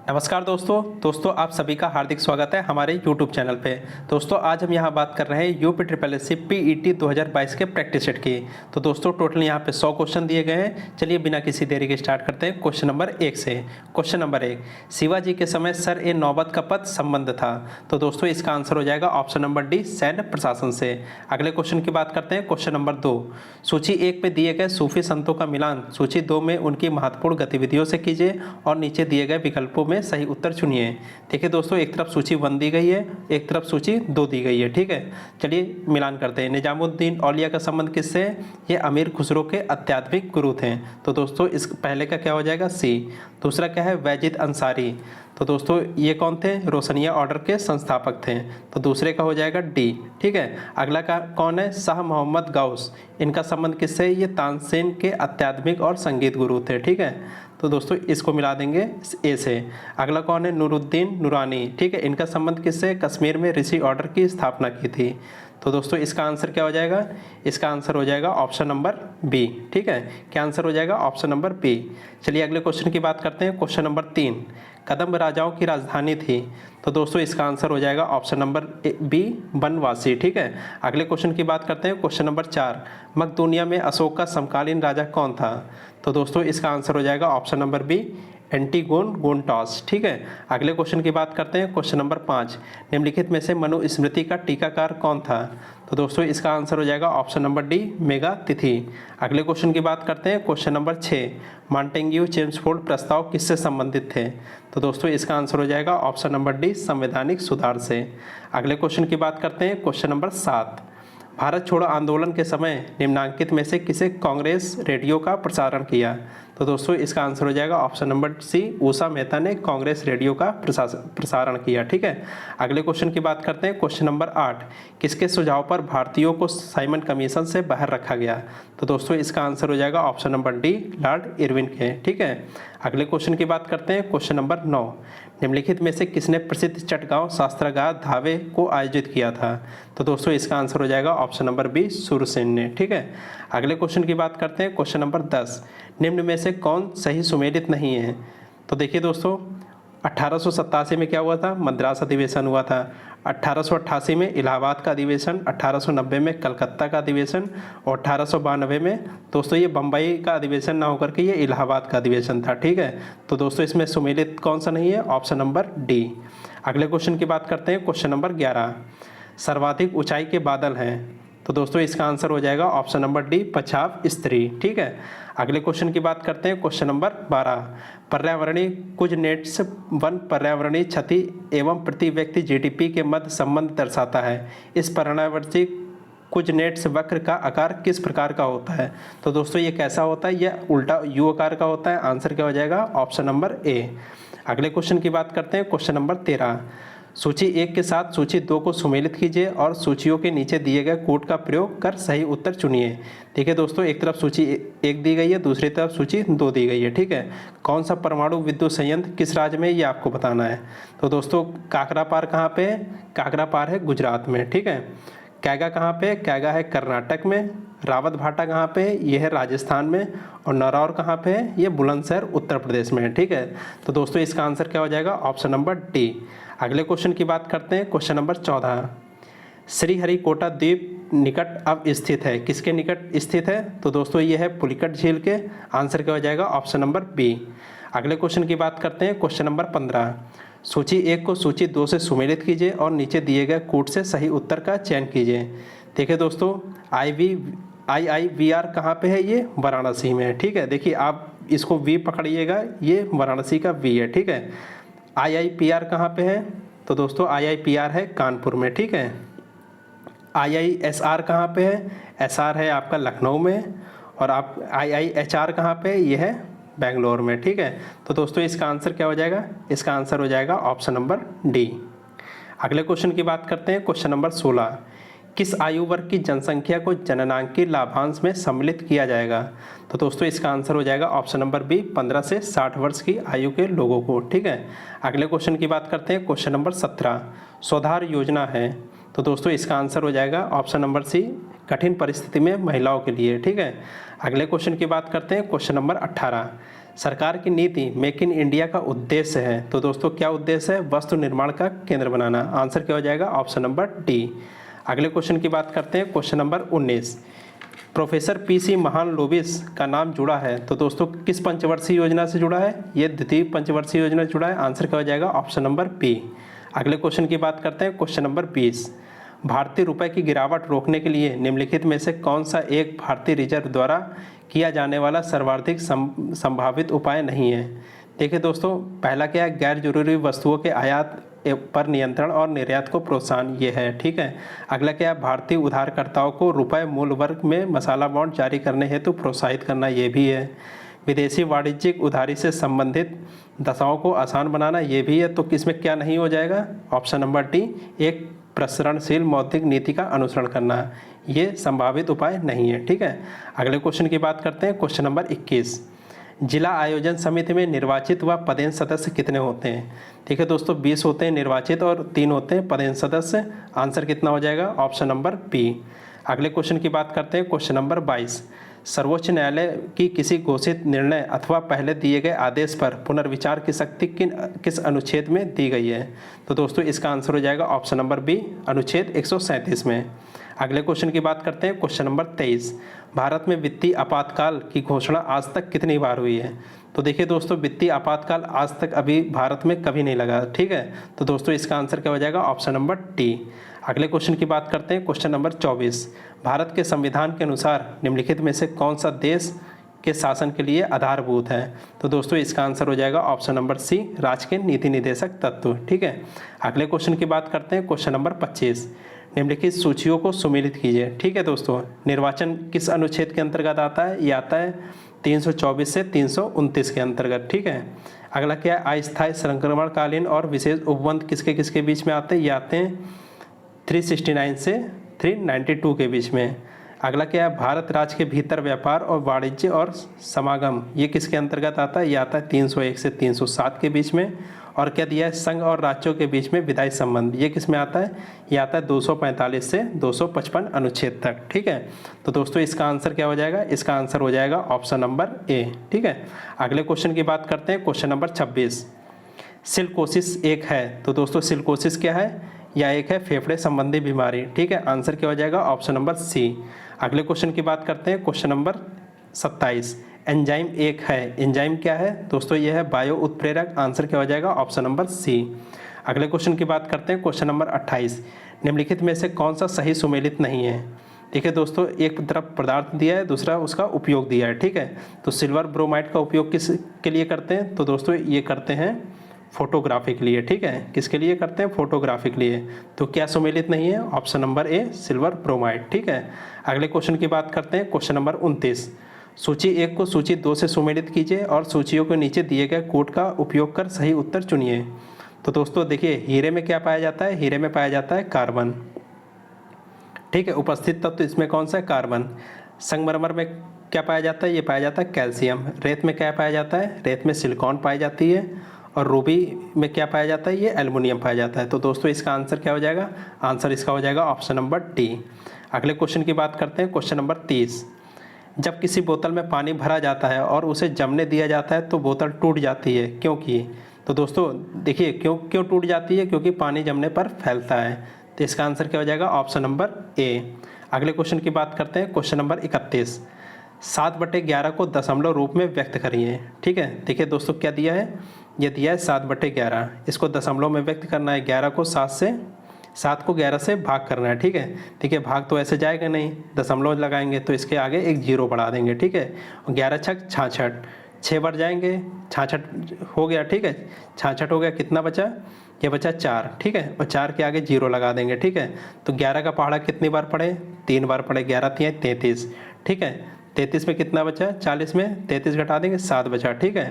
नमस्कार दोस्तों आप सभी का हार्दिक स्वागत है हमारे YouTube चैनल पे। दोस्तों आज हम यहाँ बात कर रहे हैं UP triple S C PET 2022 के प्रैक्टिस सेट की। तो दोस्तों टोटल यहाँ पे 100 क्वेश्चन दिए गए हैं। चलिए बिना किसी देरी के स्टार्ट करते हैं क्वेश्चन नंबर 1 से। क्वेश्चन नंबर 1, शिवाजी के समय सर ए नौबत का पद संबंध था। तो दोस्तों इसका आंसर हो जाएगा ऑप्शन नंबर डी, सैन्य प्रशासन से। अगले क्वेश्चन की बात करते हैं क्वेश्चन नंबर 2, सूची 1 में दिए गए सूफी संतों का मिलान सूची 2 में उनकी महत्वपूर्ण गतिविधियों से कीजिए और नीचे दिए गए विकल्पों में सही उत्तर चुनिए। देखिए दोस्तों एक तरफ सूची 1 दी गई है, एक तरफ सूची 2 दी गई है। ठीक है, चलिए मिलान करते हैं। निजामुद्दीन औलिया का संबंध किससे? ये अमीर खुसरो के अत्याधुनिक गुरु थे। तो दोस्तों इस पहले का क्या हो जाएगा? सी। दूसरा क्या है? वैजिद अंसारी। तो दोस्तों ये कौन थे? रोशनिया ऑर्डर के संस्थापक थे। तो दूसरे का हो जाएगा डी। ठीक है, अगला का कौन है? शाह मोहम्मद गौस। इनका संबंध किससे? ये तानसेन के आध्यात्मिक और संगीत गुरु थे। ठीक है, तो दोस्तों इसको मिला देंगे ए से। अगला कौन है? नूरुद्दीन नूरानी। ठीक है, इनका संबंध किससे? कश्मीर में ऋषि ऑर्डर की स्थापना की थी। तो दोस्तों इसका आंसर क्या हो जाएगा? इसका आंसर हो जाएगा ऑप्शन नंबर बी। ठीक है, क्या आंसर हो जाएगा? Option number B. चलिए अगले क्वेश्चन की बात करते हैं। क्वेश्चन नंबर 3, कदम्ब राजाओं की राजधानी थी। तो दोस्तों इसका आंसर हो जाएगा ऑप्शन नंबर बी, बनवासी। ठीक है, अगले क्वेश्चन की बात करते हैं। क्वेश्चन नंबर 4, मकदूनिया में अशोक का समकालीन राजा कौन था? तो दोस्तों इसका आंसर हो जाएगा ऑप्शन नंबर बी, एंटीगोन गोनटॉस। ठीक है, अगले क्वेश्चन की बात करते हैं। क्वेश्चन नंबर 5, निम्नलिखित में से मनुस्मृति का टीकाकार कौन था? तो दोस्तों इसका आंसर हो जाएगा ऑप्शन नंबर डी, मेगातिथि। अगले क्वेश्चन की बात करते हैं। क्वेश्चन नंबर 6, मॉन्टेग्यू चेम्सफोर्ड प्रस्ताव किससे संबंधित थे? तो दोस्तों इसका आंसर हो जाएगा ऑप्शन नंबर डी, संवैधानिक सुधार से। अगले क्वेश्चन की बात करते हैं। क्वेश्चन नंबर 7, भारत छोड़ो आंदोलन के समय निम्नांकित में से किसे कांग्रेस रेडियो का प्रसारण किया? तो दोस्तों इसका आंसर हो जाएगा ऑप्शन नंबर सी, उषा मेहता ने कांग्रेस रेडियो का प्रसारण किया। ठीक है, अगले क्वेश्चन की बात करते हैं। क्वेश्चन नंबर 8, किसके सुझाव पर भारतीयों को साइमन कमीशन से बाहर रखा गया? तो दोस्तों इसका आंसर हो जाएगा option number D, Lord Irwin के। ठीक है, अगले क्वेश्चन की बात करते हैं। क्वेश्चन नंबर 9, निम्नलिखित में से किसने प्रसिद्ध चटगांव शास्त्रागार धावे को आयोजित किया था? तो दोस्तों इसका आंसर हो जाएगा ऑप्शन नंबर बी, सूरसेन ने। ठीक है, अगले क्वेश्चन की बात करते हैं। क्वेश्चन नंबर 10, निम्न में से कौन सही सुमेलित नहीं है? तो देखिए दोस्तों 1887 में क्या हुआ था? मद्रास अधिवेशन हुआ था। 1888 में इलाहाबाद का अधिवेशन, 1890 में कलकत्ता का अधिवेशन और 1892 में दोस्तों ये बम्बई का अधिवेशन ना होकर के ये इलाहाबाद का अधिवेशन था। ठीक है, तो दोस्तों इसमें सुमेलित कौन सा नहीं है? Option number D. अगले क्वेश्चन की बात करते हैं। क्वेश्चन नंबर 11, सर्वाधिक ऊंचाई के बादल हैं। तो दोस्तों इसका आंसर हो जाएगा ऑप्शन नंबर डी, पछाव स्त्री। ठीक है, अगले क्वेश्चन की बात करते हैं। क्वेश्चन नंबर 12, पर्यावरणीय कुछ नेट्स वन पर्यावरणीय क्षति एवं प्रति व्यक्ति जीडीपी के मध्य संबंध दर्शाता है। इस पर्यावरणीय कुछ नेट्स वक्र का आकार किस प्रकार का होता है? तो दोस्तों ये कैसा होता है? यह उल्टा यू आकार का होता है। आंसर क्या हो जाएगा? Option number A. अगले क्वेश्चन की बात करते हैं। क्वेश्चन नंबर 13, सूची 1 के साथ सूची 2 को सुमेलित कीजिए और सूचियों के नीचे दिए गए कोड का प्रयोग कर सही उत्तर चुनिए। देखिए दोस्तों एक तरफ सूची 1 दी गई है, दूसरी तरफ सूची 2 दी गई है। ठीक है, कौन सा परमाणु विद्युत संयंत्र किस राज्य में ये आपको बताना है। तो दोस्तों काकरापार कहाँ पे है? काकरापार है गुजरात में। ठीक है, कैगा कहाँ पे? कैगा है कर्नाटक में। रावत भाटा कहाँ पे? ये है राजस्थान में। और नरौर कहाँ पे है? ये बुलंदशहर उत्तर प्रदेश में है। ठीक है, तो दोस्तों इसका आंसर क्या हो जाएगा? Option number D. अगले क्वेश्चन की बात करते हैं। क्वेश्चन नंबर 14, श्रीहरिकोटा द्वीप निकट अब स्थित है। किसके निकट स्थित है? तो दोस्तों ये है पुलिकट झील के। आंसर क्या हो जाएगा? Option number B. अगले क्वेश्चन की बात करते हैं। क्वेश्चन नंबर 15, सूची 1 को सूची 2 से सुमेलित कीजिए और नीचे दिए गए कोड से सही उत्तर का चयन कीजिए। देखिए दोस्तों IIVR कहाँ पे है? ये वाराणसी में है। ठीक है, देखिए आप इसको वी पकड़िएगा, ये वाराणसी का वी है। ठीक है, IIPR कहाँ पे है? तो दोस्तों IIPR है कानपुर में। ठीक है, IISR कहाँ पे है? SR है आपका लखनऊ में। और आप IIHR कहाँ पे? ये है बेंगलोर में। ठीक है, तो दोस्तों इसका आंसर क्या हो जाएगा? इसका आंसर हो जाएगा ऑप्शन नंबर डी। अगले क्वेश्चन की बात करते हैं। क्वेश्चन नंबर 16, किस आयु वर्ग की जनसंख्या को जननांकीय लाभांश में सम्मिलित किया जाएगा? तो दोस्तों इसका आंसर हो जाएगा ऑप्शन नंबर बी, 15 से 60 वर्ष की आयु के लोगों को। ठीक है, अगले क्वेश्चन की बात करते हैं। क्वेश्चन नंबर 17, सुधार योजना है। तो दोस्तों इसका आंसर हो जाएगा ऑप्शन नंबर सी, कठिन परिस्थिति में महिलाओं के लिए। ठीक है, अगले क्वेश्चन की बात करते हैं। क्वेश्चन नंबर 18, सरकार की नीति मेक इन इंडिया का उद्देश्य है। तो दोस्तों क्या उद्देश्य है? वस्तु निर्माण का केंद्र बनाना। आंसर क्या हो जाएगा? Option number D. अगले क्वेश्चन की बात करते हैं, question number 19। Professor PC Mahalanobis का नाम जुड़ा है, तो दोस्तों किस पंचवर्षीय योजना से जुड़ा है? ये द्वितीय पंचवर्षीय योजना से जुड़ा है। आंसर क्या हो जाएगा? Option number B. अगले क्वेश्चन की बात करते हैं, क्वेश्चन नंबर 20। भारतीय रुपए की गिरावट रोकने के लिए निम्नलिखित में से कौन सा एक भारतीय रिजर्व द्वारा किया जाने वाला सर्वाधिक संभावित उपाय नहीं है? देखिए दोस्तों, पहला क्या है? गैर जरूरी वस्तुओं के आयात पर नियंत्रण और निर्यात को प्रोत्साहन, ये है। ठीक है। अगला क्या है? भारतीय उधारकर्ताओं को रुपए मूल वर्ग में मसाला बॉन्ड जारी करने हेतु प्रोत्साहित करना, ये भी है। विदेशी वाणिज्यिक उधारी से संबंधित दशाओं को आसान बनाना, ये भी है। तो किसमें क्या नहीं हो जाएगा? ऑप्शन नंबर डी, एक प्रसरणशील मौद्रिक नीति का अनुसरण करना, ये संभावित उपाय नहीं है। ठीक है। अगले क्वेश्चन की बात करते हैं, क्वेश्चन नंबर 21। जिला आयोजन समिति में निर्वाचित व पदेन सदस्य कितने होते हैं? ठीक है दोस्तों, 20 होते हैं निर्वाचित और 3 होते हैं पदेन सदस्य। आंसर कितना हो जाएगा? Option number B. अगले क्वेश्चन की बात करते हैं, क्वेश्चन नंबर 22। सर्वोच्च न्यायालय की किसी घोषित निर्णय अथवा पहले दिए गए आदेश पर पुनर्विचार की शक्ति किस अनुच्छेद में दी गई है? तो दोस्तों इसका आंसर हो जाएगा ऑप्शन नंबर बी, अनुच्छेद 137 में। अगले क्वेश्चन की बात करते हैं, क्वेश्चन नंबर 23। भारत में वित्तीय आपातकाल की घोषणा आज तक कितनी बार हुई है? तो देखिए दोस्तों, वित्तीय आपातकाल आज तक अभी भारत में कभी नहीं लगा। ठीक है। तो दोस्तों इसका आंसर क्या हो जाएगा? Option number D. अगले क्वेश्चन की बात करते हैं, क्वेश्चन नंबर 24। भारत के संविधान के अनुसार निम्नलिखित में से कौन सा देश के शासन के लिए आधारभूत है? तो दोस्तों इसका आंसर हो जाएगा ऑप्शन नंबर सी, राज्य के नीति निर्देशक तत्व। ठीक है। अगले क्वेश्चन की बात करते हैं, क्वेश्चन नंबर 25। निम्नलिखित सूचियों को सुमेलित कीजिए। ठीक है दोस्तों, निर्वाचन किस अनुच्छेद के अंतर्गत आता है? ये आता है 324 से 329 के अंतर्गत। ठीक है। अगला क्या है? अस्थायी संक्रमणकालीन और विशेष उपबंध किसके किसके बीच में आते हैं? ये आते हैं 369 से 392 के बीच में। अगला क्या है? भारत राज्य के भीतर व्यापार और वाणिज्य और समागम, ये किसके अंतर्गत आता है? ये आता है 301 से 307 के बीच में। और क्या दिया है? संघ और राज्यों के बीच में विधायी संबंध, ये किस में आता है? ये आता है 245 से 255 अनुच्छेद तक। ठीक है। तो दोस्तों इसका आंसर क्या हो जाएगा? इसका आंसर हो जाएगा ऑप्शन नंबर ए। ठीक है। अगले क्वेश्चन की बात करते हैं, क्वेश्चन नंबर 26। सिलिकोसिस एक है, तो दोस्तों सिलिकोसिस क्या है? या एक है फेफड़े संबंधी बीमारी। ठीक है। आंसर क्या हो जाएगा? Option number C. अगले क्वेश्चन की बात करते हैं, क्वेश्चन नंबर 27। एंजाइम एक है, एंजाइम क्या है? दोस्तों यह है बायो उत्प्रेरक। आंसर क्या हो जाएगा? Option number C. अगले क्वेश्चन की बात करते हैं, क्वेश्चन नंबर 28। निम्नलिखित में से कौन सा सही सुमेलित नहीं है? देखिए दोस्तों, एक तरफ पदार्थ दिया है, दूसरा उसका उपयोग दिया है। ठीक है। तो सिल्वर ब्रोमाइड का उपयोग किस के लिए करते हैं? तो दोस्तों ये करते हैं फोटोग्राफी के लिए। ठीक है। किसके लिए करते हैं? फोटोग्राफी के लिए। तो क्या सुमेलित नहीं है? Option number A, silver bromide. ठीक है। अगले क्वेश्चन की बात करते हैं, क्वेश्चन नंबर 29। सूची 1 को सूची 2 से सुमेलित कीजिए और सूचियों के नीचे दिए गए कोड का उपयोग कर सही उत्तर चुनिए। तो दोस्तों देखिए, हीरे में क्या पाया जाता है? हीरे में पाया जाता है कार्बन। ठीक है। उपस्थित तत्व इसमें कौन सा है? कार्बन। संगमरमर में क्या पाया जाता है? ये पाया जाता है कैल्शियम। रेत में क्या पाया जाता है? रेत में सिलिकॉन पाई जाती है। और रूबी में क्या पाया जाता है? ये एल्युमिनियम पाया जाता है। तो दोस्तों इसका आंसर क्या हो जाएगा? आंसर इसका हो जाएगा ऑप्शन नंबर डी। अगले क्वेश्चन की बात करते हैं, क्वेश्चन नंबर 30। जब किसी बोतल में पानी भरा जाता है और उसे जमने दिया जाता है तो बोतल टूट जाती है, क्योंकि? तो दोस्तों देखिए, क्यों टूट जाती है? क्योंकि पानी जमने पर फैलता है। तो इसका आंसर क्या हो जाएगा? Option number A. अगले क्वेश्चन की बात करते हैं, क्वेश्चन नंबर 31। 7/11 को दशमलव रूप में व्यक्त करिए। ठीक है। देखिए दोस्तों क्या दिया है? ये दिया है 7/11। इसको दशमलव में व्यक्त करना है। 7 को 11 से भाग करना है। ठीक है। ठीक है। भाग तो ऐसे जाएगा नहीं, दशमलव लगाएंगे तो इसके आगे एक 0 बढ़ा देंगे। ठीक है। 11 छक 66, 6 बार जाएंगे, 66 हो गया। ठीक है। 66 हो गया। कितना बचा? ये बचा 4। ठीक है। और 4 के आगे 0 लगा देंगे। ठीक है। तो 11 का पहाड़ा कितनी बार पढ़े? 3 बार पढ़े। 11 3 33। ठीक है। 33 में कितना बचा? 40 में 33 घटा देंगे, 7 बचा। ठीक है।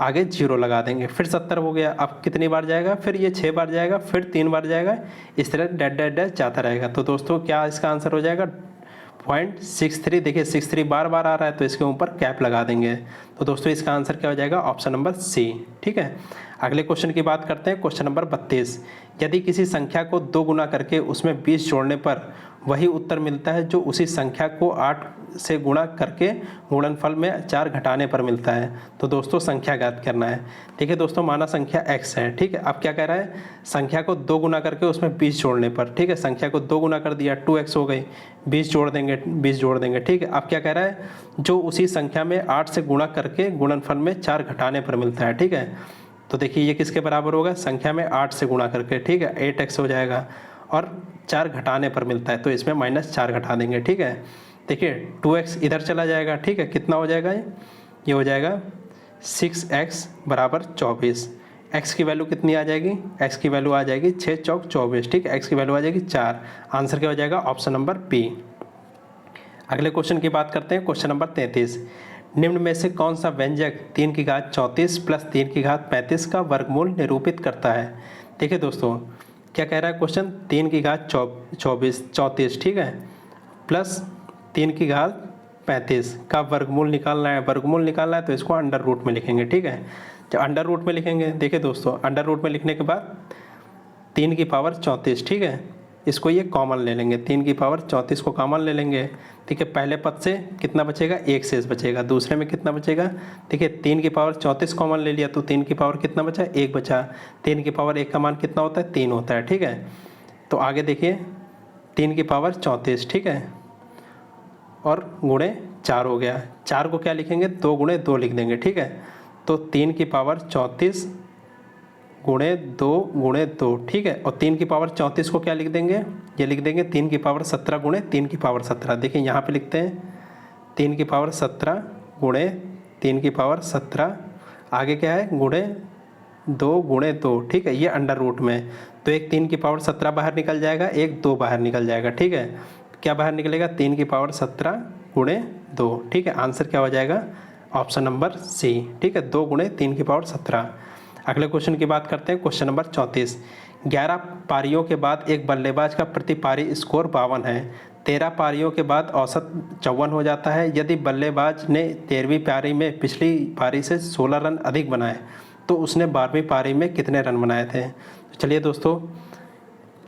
आगे 0 लगा देंगे। फिर 70 हो गया। अब कितनी बार जाएगा? फिर ये 6 बार जाएगा, फिर 3 बार जाएगा। इस तरह डैड डैड डैड जाता रहेगा। तो दोस्तों क्या इसका आंसर हो जाएगा? 0.63। देखिए 63 बार बार आ रहा है तो इसके ऊपर कैप लगा देंगे। तो दोस्तों इसका आंसर क्या हो जाएगा? Option number C. ठीक है। अगले क्वेश्चन की बात करते हैं, क्वेश्चन नंबर 32। यदि किसी संख्या को 2 गुना करके उसमें 20 जोड़ने पर वही उत्तर मिलता है जो उसी संख्या को 8 से गुणा करके गुणनफल में 4 घटाने पर मिलता है। तो दोस्तों संख्या ज्ञात करना है। देखिए दोस्तों, माना संख्या x है, ठीक है। अब क्या कह रहा है, संख्या को 2 गुना करके उसमें 20 जोड़ने पर, ठीक है। संख्या को 2 गुना कर दिया, 2x हो गई, 20 जोड़ देंगे, ठीक है। अब क्या कह रहा है, जो उसी संख्या में 8 से गुणा करके गुणनफल में 4 घटाने पर मिलता है, ठीक है। तो देखिए ये किसके बराबर होगा, संख्या में 8 से गुणा करके, ठीक है, 8x हो जाएगा, और 4 घटाने पर मिलता है तो इसमें -4 घटा देंगे, ठीक है। देखिए 2x इधर चला जाएगा, ठीक है, कितना हो जाएगा ये हो जाएगा 6x बराबर 24। x की वैल्यू कितनी आ जाएगी, x की वैल्यू आ जाएगी 6 चौक 24, ठीक है। x की वैल्यू आ जाएगी 4। आंसर क्या हो जाएगा, ऑप्शन नंबर बी। अगले क्वेश्चन की बात करते हैं, क्वेश्चन नंबर 33। निम्न में से कौन सा व्यंजक 3 की घात 34 प्लस 3 की घात 35 का वर्गमूल निरूपित करता है। देखिए दोस्तों क्या कह रहा है क्वेश्चन, 3 की घात 34, ठीक है, प्लस 3 की घात 35 का वर्गमूल निकालना है। वर्गमूल निकालना है तो इसको अंडर रूट में लिखेंगे, ठीक है। जब अंडर रूट में लिखेंगे, देखिए दोस्तों अंडर रूट में लिखने के बाद 3 की पावर 34, ठीक है, इसको ये कॉमन ले लेंगे, 3 की पावर 34 को कॉमन ले लेंगे। ठीक है, पहले पद से कितना बचेगा, 1 शेष बचेगा। दूसरे में कितना बचेगा, देखिए 3 की पावर 34 कॉमन ले लिया तो 3 की पावर कितना बचा, 1 बचा। 3 की पावर 1 का मान कितना होता है, 3 होता है, ठीक है। तो आगे देखिए 3 की पावर 34, ठीक है, और गुणे 4 हो गया। 4 को क्या लिखेंगे, 2 गुणे 2 लिख देंगे, ठीक है। तो 3 की पावर 34 गुणे 2, ठीक है। और 3 की पावर 34 को क्या लिख देंगे, ये लिख देंगे 3 की पावर 17 गुणे 3 की पावर 17। देखिए यहाँ पे लिखते हैं 3 की पावर 17 गुणे 3 की पावर 17, आगे क्या है गुणे 2, ठीक है, ये अंडर रूट में। तो एक 3 की पावर 17 बाहर निकल जाएगा, एक 2 बाहर निकल जाएगा, ठीक है। क्या बाहर निकलेगा, 3 की पावर 17 गुणे 2, ठीक है। आंसर क्या हो जाएगा, ऑप्शन नंबर सी, ठीक है, 2 गुणे 3 की पावर 17। अगले क्वेश्चन की बात करते हैं, क्वेश्चन नंबर 34। 11 पारियों के बाद एक बल्लेबाज का प्रति पारी स्कोर 52 है। 13 पारियों के बाद औसत 54 हो जाता है। यदि बल्लेबाज ने 13वीं पारी में पिछली पारी से 16 रन अधिक बनाए तो उसने 12वीं पारी में कितने रन बनाए थे। तो चलिए दोस्तों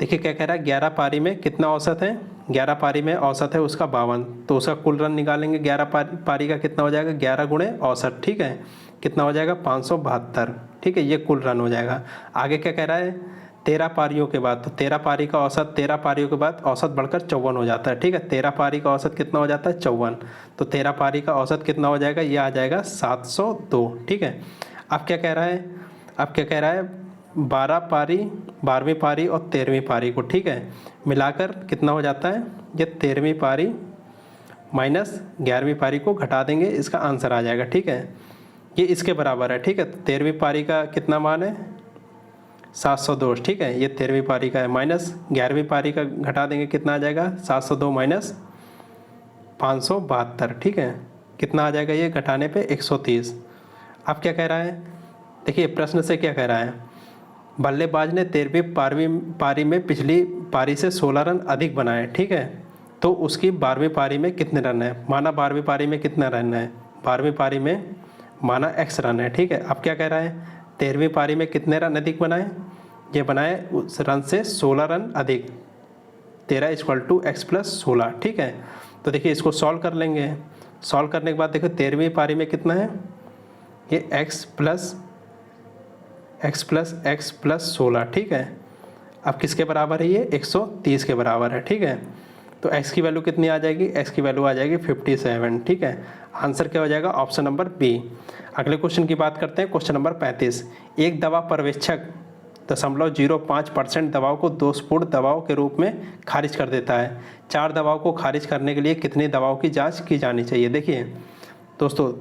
देखिए क्या कह रहा है, 11 पारी में कितना औसत है, 11 पारी में औसत है उसका 52, तो उसका कुल रन निकालेंगे। 11 पारी का कितना हो जाएगा, 11 गुणे औसत, ठीक है, कितना हो जाएगा 572, ठीक है, ये कुल रन हो जाएगा। आगे क्या कह रहा है, 13 पारियों के बाद, तो 13 पारी का औसत, 13 पारियों के बाद औसत बढ़कर 54 हो जाता है, ठीक है। 13 पारी का औसत कितना हो जाता है, 54, तो 13 पारी का औसत कितना हो जाएगा, ये आ जाएगा 702, ठीक है। अब क्या कह रहा है, अब क्या कह रहा है, 12 पारी, 12वीं पारी और 13वीं पारी को, ठीक है, मिलाकर कितना हो जाता है, ये 13वीं पारी माइनस 11वीं पारी को घटा देंगे, इसका आंसर आ जाएगा, ठीक है, ये इसके बराबर है, ठीक है। 13वीं पारी का कितना मान है, 702, ठीक है, ये 13वीं पारी का है, माइनस 11वीं पारी का घटा देंगे, कितना आ जाएगा 702 माइनस 572, ठीक है, कितना आ जाएगा ये घटाने पे 130। अब क्या कह रहा है, देखिए प्रश्न से क्या कह रहा है, बल्लेबाज ने 13वीं पारी में पिछली पारी से 16 रन अधिक बनाए, ठीक है, तो उसकी 12वीं पारी में कितने रन है। माना 12वीं पारी में कितना रन है, 12वीं पारी में माना x रन है, ठीक है। अब क्या कह रहा है, 13वीं पारी में कितने रन अधिक बनाए, ये बनाए उस रन से 16 रन अधिक, 13 = x + 16, ठीक है। तो देखिए इसको सॉल्व कर लेंगे, सॉल्व करने के बाद देखो 13वीं पारी में कितना है, ये x + 16, ठीक है। अब किसके बराबर है, ये 130 के बराबर है, ठीक है। तो x की वैल्यू कितनी आ जाएगी, x की वैल्यू आ जाएगी 57, ठीक है। आंसर क्या हो जाएगा, ऑप्शन नंबर बी। अगले क्वेश्चन की बात करते हैं, क्वेश्चन नंबर 35। एक दवा पर्यवेक्षक 0.05% दवाओं को दोषपूर्ण दवाओं के रूप में खारिज कर देता है। 4 दवाओं को खारिज करने के लिए कितनी दवाओं की जाँच की जानी चाहिए। देखिए दोस्तों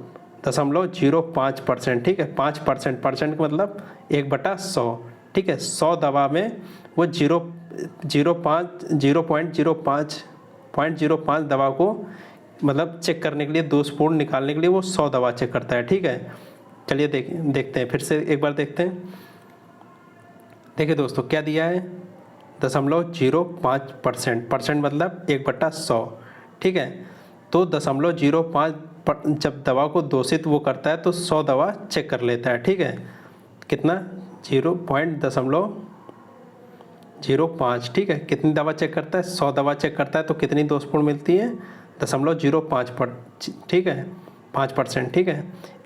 0.05%, ठीक है, 5%, परसेंट मतलब 1/100, ठीक है। 100 दवा में वो 0.05 दवा को मतलब चेक करने के लिए, दोषपूर्ण निकालने के लिए वो 100 दवा चेक करता है, ठीक है। चलिए देखते हैं, फिर से एक बार देखते हैं। देखिए दोस्तों क्या दिया है, 0.05%, परसेंट मतलब 1/100, ठीक है। तो 0.05 जब दवा को दोषित वो करता है तो 100 दवा चेक कर लेता है, ठीक है। कितना, 0.05, ठीक है। कितनी दवा चेक करता है? 100 दवा चेक करता है तो कितनी दोषपूर्ण मिलती है? 0.05 पर, ठीक है, 5%, ठीक है।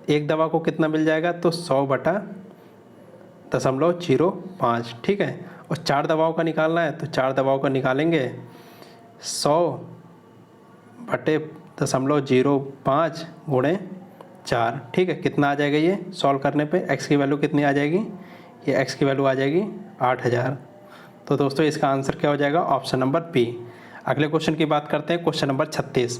एक दवा को कितना मिल जाएगा? तो 100/0.05, ठीक है। और 4 दवाओं का निकालना है तो 4 दवाओं का निकालेंगे 100/0.05 गुणे 4, ठीक है। कितना आ जाएगा ये सॉल्व करने पे? x की वैल्यू कितनी आ जाएगी? ये x की वैल्यू आ जाएगी 8000। तो दोस्तों इसका आंसर क्या हो जाएगा? Option number B. अगले क्वेश्चन की बात करते हैं, क्वेश्चन नंबर 36।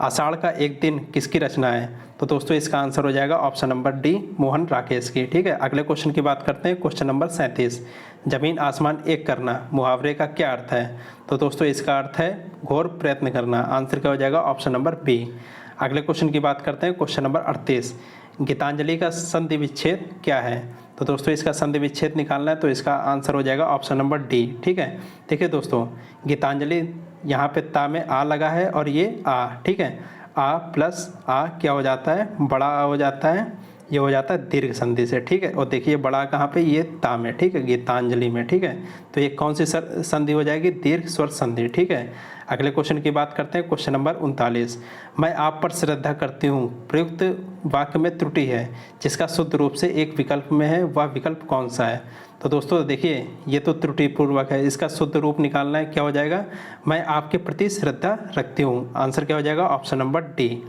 आषाढ़ का एक दिन किसकी रचना है? तो दोस्तों इसका आंसर हो जाएगा option number D, Mohan Rakesh की, ठीक है। अगले क्वेश्चन की बात करते हैं, क्वेश्चन नंबर 37। जमीन आसमान एक करना मुहावरे का क्या अर्थ है? तो दोस्तों इसका अर्थ है घोर प्रयत्न करना। आंसर क्या हो जाएगा? Option number B. अगले क्वेश्चन की बात करते हैं, क्वेश्चन नंबर 38। गीतांजलि का संधि विच्छेद क्या है? तो दोस्तों इसका संधि विच्छेद निकालना है तो इसका आंसर हो जाएगा ऑप्शन नंबर डी, ठीक है। देखिए दोस्तों, गीतांजलि यहाँ पे ता में आ लगा है और ये आ, ठीक है। आ प्लस आ क्या हो जाता है? बड़ा आ हो जाता है, ये हो जाता है दीर्घ संधि से, ठीक है। और देखिए बड़ा कहाँ पे? ये ता में, ठीक है, गीतांजलि में, ठीक है। तो ये कौन सी संधि हो जाएगी? दीर्घ स्वर संधि, ठीक है। अगले क्वेश्चन की बात करते हैं, क्वेश्चन नंबर 39। मैं आप पर श्रद्धा करती हूँ प्रयुक्त वाक्य में त्रुटि है, जिसका शुद्ध रूप से एक विकल्प में है, वह विकल्प कौन सा है? तो दोस्तों देखिए ये तो त्रुटिपूर्वक है, इसका शुद्ध रूप निकालना है। क्या हो जाएगा? मैं आपके प्रति श्रद्धा रखती हूँ। आंसर क्या हो जाएगा? Option number D.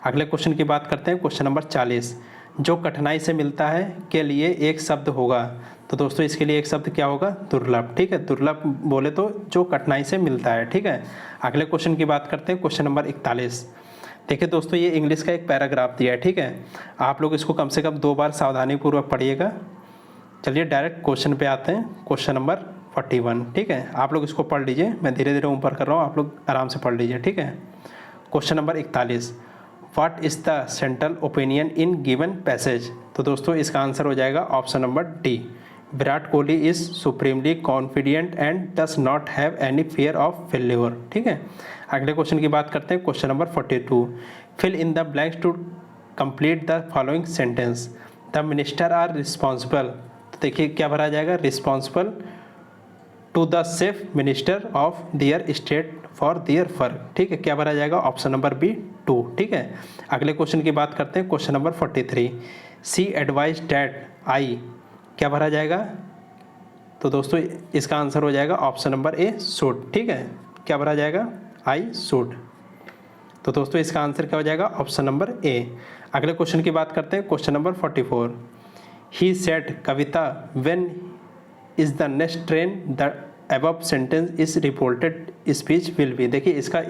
अगले क्वेश्चन की बात करते हैं, क्वेश्चन नंबर 40। जो कठिनाई से मिलता है के लिए एक शब्द होगा। तो दोस्तों इसके लिए एक शब्द क्या होगा? दुर्लभ, ठीक है। दुर्लभ बोले तो जो कठिनाई से मिलता है, ठीक है। अगले क्वेश्चन की बात करते हैं, क्वेश्चन नंबर 41। देखिए दोस्तों ये इंग्लिश का एक पैराग्राफ दिया है, ठीक है। आप लोग इसको कम से कम 2 बार सावधानीपूर्वक पढ़िएगा। चलिए डायरेक्ट क्वेश्चन पे आते हैं, क्वेश्चन नंबर 41, ठीक है। आप लोग इसको पढ़ लीजिए, मैं धीरे धीरे ऊपर कर रहा हूँ, आप लोग आराम से पढ़ लीजिए, ठीक है। Question number 41। What is the central opinion in given passage? तो दोस्तों इसका आंसर हो जाएगा option number D. Virat Kohli is supremely confident and does not have any fear of failure, ठीक है। अगले क्वेश्चन की बात करते हैं, question number 42। Fill in the blanks to complete the following sentence. The minister are responsible. तो देखिए क्या भरा जाएगा? Responsible to the chief minister of their state for their work, ठीक है। क्या भरा जाएगा? ऑप्शन नंबर बी 2, ठीक है। अगले क्वेश्चन की बात करते हैं, question number 43। She advise that I, क्या भरा जाएगा? तो दोस्तों इसका आंसर हो जाएगा ऑप्शन नंबर ए शुड, ठीक है। क्या भरा जाएगा? I should. तो दोस्तों इसका आंसर क्या हो जाएगा? Option number A. अगले क्वेश्चन की बात करते हैं, question number 44। He said Kavita when is the next train the above sentence is reported speech will be. देखिए इसका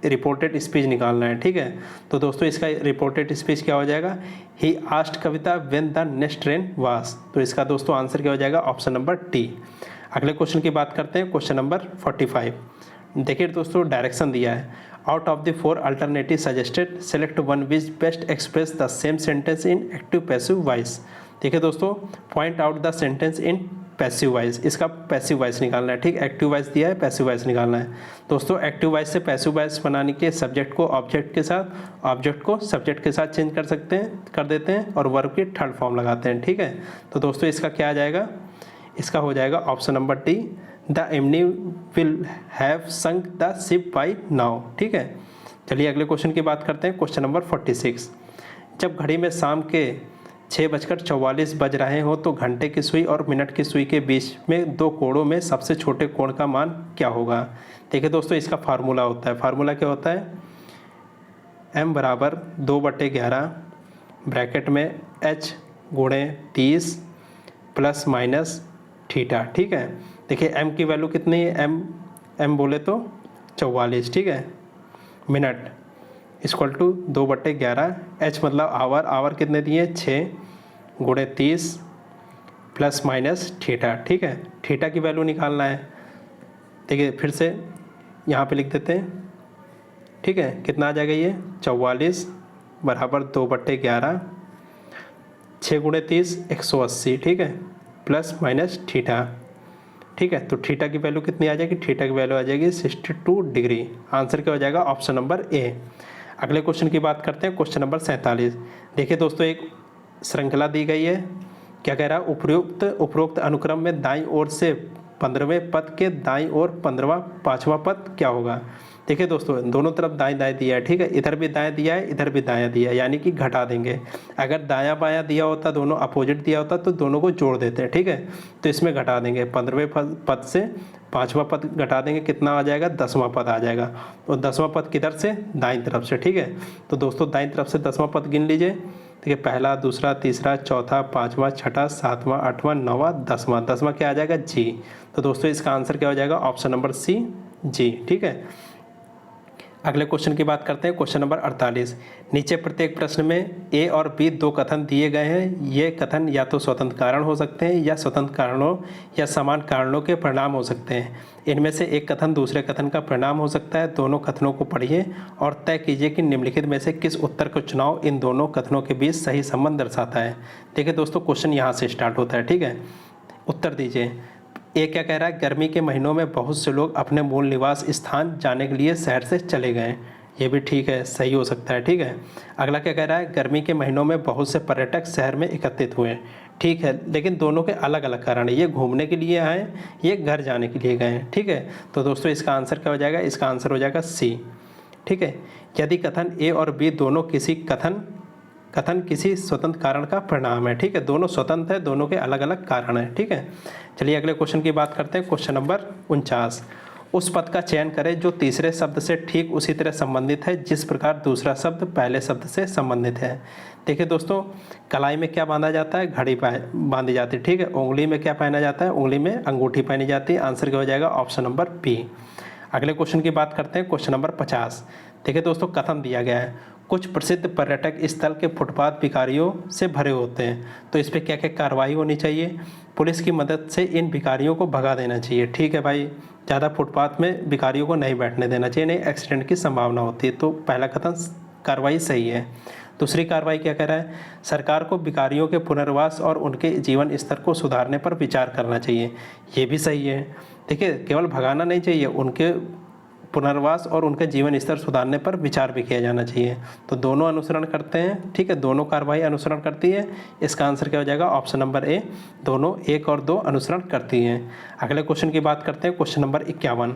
रिपोर्टेड स्पीच निकालना है, ठीक है। तो दोस्तों इसका रिपोर्टेड स्पीच क्या हो जाएगा? He asked Kavita when the next train was. तो इसका दोस्तों आंसर क्या हो जाएगा? Option number D. अगले क्वेश्चन की बात करते हैं, क्वेश्चन नंबर 45। देखिए दोस्तों डायरेक्शन दिया है, out of the 4 alternative suggested select one which best express the same sentence in active passive voice. देखिए दोस्तों point out the sentence in passive voice, इसका पैसिव वॉइस निकालना है, ठीक। एक्टिव वॉइस दिया है, पैसिव वॉइस निकालना है। दोस्तों एक्टिव वॉइस से पैसिव वॉइस बनाने के सब्जेक्ट को ऑब्जेक्ट के साथ, ऑब्जेक्ट को सब्जेक्ट के साथ चेंज कर देते हैं और वर्ब की थर्ड फॉर्म लगाते हैं, ठीक है। तो दोस्तों इसका क्या आ जाएगा? इसका हो जाएगा option number D, the enemy will have sunk the ship by now, ठीक है। चलिए अगले क्वेश्चन की बात करते हैं, क्वेश्चन नंबर 46। जब घड़ी में शाम के 6:44 बज रहे हो तो घंटे की सुई और मिनट की सुई के बीच में 2 कोणों में सबसे छोटे कोण का मान क्या होगा? देखिए दोस्तों इसका फार्मूला होता है, फार्मूला क्या होता है? m बराबर 2/11 ब्रैकेट में h गुणे 30 प्लस माइनस थीटा, ठीक है। देखिए m की वैल्यू कितनी है? m बोले तो 44, ठीक है। मिनट इक्वल टू 2/11, h मतलब आवर, आवर कितने दिए? 6 गुणे 30 प्लस माइनस थीटा, ठीक है। थीटा की वैल्यू निकालना है। देखिए फिर से यहाँ पे लिख देते हैं, ठीक है। कितना आ जाएगा ये? 44 बराबर 2/11, 6 गुणे 30 180, ठीक है, प्लस माइनस थीटा, ठीक है। तो थीटा की वैल्यू कितनी आ जाएगी? थीटा की वैल्यू आ जाएगी 62 डिग्री। आंसर क्या हो जाएगा? Option number A. अगले क्वेश्चन की बात करते हैं, क्वेश्चन नंबर 47। देखिए दोस्तों एक श्रृंखला दी गई है, क्या कह रहा है? उपरोक्त अनुक्रम में दाईं ओर से 15वें पद के दाईं ओर 5वां पद क्या होगा। देखिए दोस्तों, दोनों तरफ दाएं दाएं दिया है, ठीक है, इधर भी दाएं दिया है, इधर भी दायां दिया है, यानी कि घटा देंगे। अगर दायां बायां दिया होता, दोनों अपोजिट दिया होता, तो दोनों को जोड़ देते हैं, ठीक है। तो इसमें घटा देंगे, 15वें पद से 5वां पद घटा देंगे, कितना आ जाएगा, 10वां पद आ जाएगा। और 10वां पद किधर से, दाईं तरफ से, ठीक है। तो दोस्तों दाईं तरफ से 10वां पद गिन लीजिए, ठीक है, पहला, दूसरा, तीसरा, चौथा, 5वां, छठा, 7वां, 8वां, 9वां, 10वां। 10वां क्या आ जाएगा, जी। तो दोस्तों इसका आंसर क्या हो जाएगा, ऑप्शन नंबर सी, जी, ठीक है। अगले क्वेश्चन की बात करते हैं, क्वेश्चन नंबर 48। नीचे प्रत्येक प्रश्न में ए और बी दो कथन दिए गए हैं। ये कथन या तो स्वतंत्र कारण हो सकते हैं या स्वतंत्र कारणों या समान कारणों के परिणाम हो सकते हैं। इनमें से एक कथन दूसरे कथन का परिणाम हो सकता है। दोनों कथनों को पढ़िए और तय कीजिए कि निम्नलिखित में से किस उत्तर का चुनाव इन दोनों कथनों के बीच सही संबंध दर्शाता है। देखिए दोस्तों, क्वेश्चन यहाँ से स्टार्ट होता है, ठीक है। उत्तर दीजिए। ये क्या कह रहा है, गर्मी के महीनों में बहुत से लोग अपने मूल निवास स्थान जाने के लिए शहर से चले गए। ये भी ठीक है, सही हो सकता है, ठीक है। अगला क्या कह रहा है, गर्मी के महीनों में बहुत से पर्यटक शहर में एकत्रित हुए। ठीक है, लेकिन दोनों के अलग अलग कारण है, ये घूमने के लिए आए, ये घर जाने के लिए गए, ठीक है। तो दोस्तों इसका आंसर क्या हो जाएगा, इसका आंसर हो जाएगा सी, ठीक है। यदि कथन ए और बी दोनों कथन किसी स्वतंत्र कारण का परिणाम है, ठीक है, दोनों स्वतंत्र है, दोनों के अलग अलग कारण है, ठीक है। चलिए अगले क्वेश्चन की बात करते हैं, क्वेश्चन नंबर 49। उस पद का चयन करें जो तीसरे शब्द से ठीक उसी तरह संबंधित है जिस प्रकार दूसरा शब्द पहले शब्द से संबंधित है। देखिए दोस्तों, कलाई में क्या बांधा जाता है, घड़ी बांधी जाती है, ठीक है। उंगली में क्या पहना जाता है, उंगली में अंगूठी पहनी जाती है। आंसर क्या हो जाएगा, ऑप्शन नंबर बी। अगले क्वेश्चन की बात करते हैं, क्वेश्चन नंबर 50। देखिए दोस्तों, कथन दिया गया है, कुछ प्रसिद्ध पर्यटक स्थल के फुटपाथ भिखारियों से भरे होते हैं, तो इस पर क्या क्या कार्रवाई होनी चाहिए। पुलिस की मदद से इन भिखारियों को भगा देना चाहिए, ठीक है भाई, ज़्यादा फुटपाथ में भिखारियों को नहीं बैठने देना चाहिए, नहीं एक्सीडेंट की संभावना होती है। तो पहला कथन कार्रवाई सही है। दूसरी कार्रवाई क्या कह रहा है, सरकार को भिखारियों के पुनर्वास और उनके जीवन स्तर को सुधारने पर विचार करना चाहिए। ये भी सही है। देखिए, केवल भगाना नहीं चाहिए, उनके पुनर्वास और उनके जीवन स्तर सुधारने पर विचार भी किया जाना चाहिए। तो दोनों अनुसरण करते हैं, ठीक है, दोनों कार्रवाई अनुसरण करती है। इसका आंसर क्या हो जाएगा, ऑप्शन नंबर ए, दोनों 1 और 2 अनुसरण करती हैं। अगले क्वेश्चन की बात करते हैं, question number 51।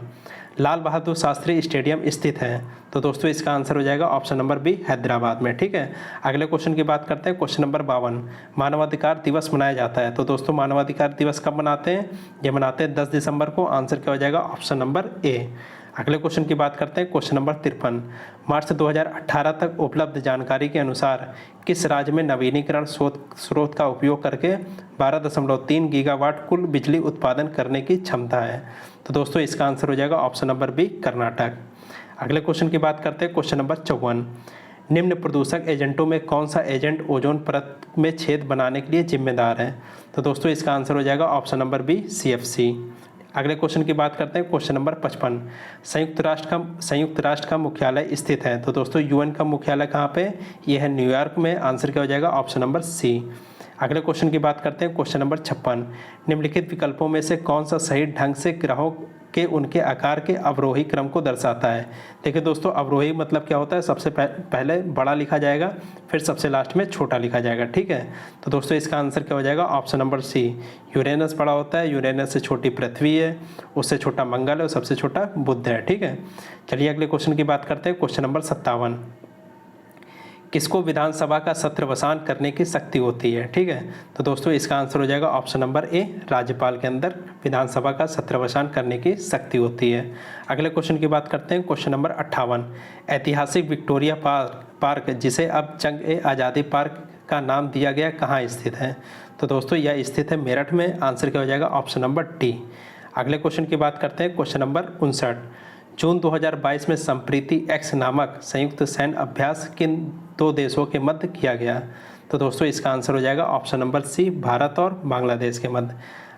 Lal Bahadur Shastri stadium स्थित है, तो दोस्तों इसका आंसर हो जाएगा ऑप्शन नंबर बी, हैदराबाद में, ठीक है। अगले क्वेश्चन की बात करते हैं, क्वेश्चन नंबर 52। मानवाधिकार दिवस मनाया जाता है, तो दोस्तों मानवाधिकार दिवस कब मनाते हैं, ये मनाते हैं 10 दिसंबर को। आंसर क्या हो जाएगा, ऑप्शन नंबर ए। अगले क्वेश्चन की बात करते हैं, क्वेश्चन नंबर 53। मार्च 2018 तक उपलब्ध जानकारी के अनुसार किस राज्य में नवीनीकरण स्रोत का उपयोग करके 12.3 गीगावाट कुल बिजली उत्पादन करने की क्षमता है। तो दोस्तों इसका आंसर हो जाएगा ऑप्शन नंबर बी, कर्नाटक। अगले क्वेश्चन की बात करते हैं, क्वेश्चन नंबर 54। निम्न प्रदूषक एजेंटों में कौन सा एजेंट ओजोन परत में छेद बनाने के लिए जिम्मेदार है। तो दोस्तों इसका आंसर हो जाएगा ऑप्शन नंबर बी, CFC। अगले क्वेश्चन की बात करते हैं, क्वेश्चन नंबर 55। संयुक्त राष्ट्र का मुख्यालय स्थित है, तो दोस्तों UN का मुख्यालय कहाँ पे, यह है न्यूयॉर्क में। आंसर क्या हो जाएगा, ऑप्शन नंबर सी। अगले क्वेश्चन की बात करते हैं, क्वेश्चन नंबर 56। निम्नलिखित विकल्पों में से कौन सा सही ढंग से ग्रहों के उनके आकार के अवरोही क्रम को दर्शाता है। देखिए दोस्तों, अवरोही मतलब क्या होता है, सबसे पहले बड़ा लिखा जाएगा, फिर सबसे लास्ट में छोटा लिखा जाएगा, ठीक है। तो दोस्तों इसका आंसर क्या हो जाएगा, ऑप्शन नंबर सी, यूरेनस बड़ा होता है, यूरेनस से छोटी पृथ्वी है, उससे छोटा मंगल है और सबसे छोटा बुध है, ठीक है। चलिए अगले क्वेश्चन की बात करते हैं, क्वेश्चन नंबर 57। किसको विधानसभा का सत्रवसान करने की शक्ति होती है, ठीक है। तो दोस्तों इसका आंसर हो जाएगा ऑप्शन नंबर ए, राज्यपाल के अंदर विधानसभा का सत्रवसान करने की शक्ति होती है। अगले क्वेश्चन की बात करते हैं, क्वेश्चन नंबर 58। ऐतिहासिक विक्टोरिया पार्क जिसे अब जंग-ए-आज़ादी पार्क का नाम दिया गया कहाँ स्थित है। तो दोस्तों यह स्थित है मेरठ में। आंसर क्या हो जाएगा, ऑप्शन नंबर डी। अगले क्वेश्चन की बात करते हैं, क्वेश्चन नंबर 59। जून 2022 में संप्रीति एक्स नामक संयुक्त सैन्य अभ्यास किन 2 देशों के मध्य किया गया। तो दोस्तों इसका आंसर हो जाएगा ऑप्शन नंबर सी, भारत और बांग्लादेश के मध्य।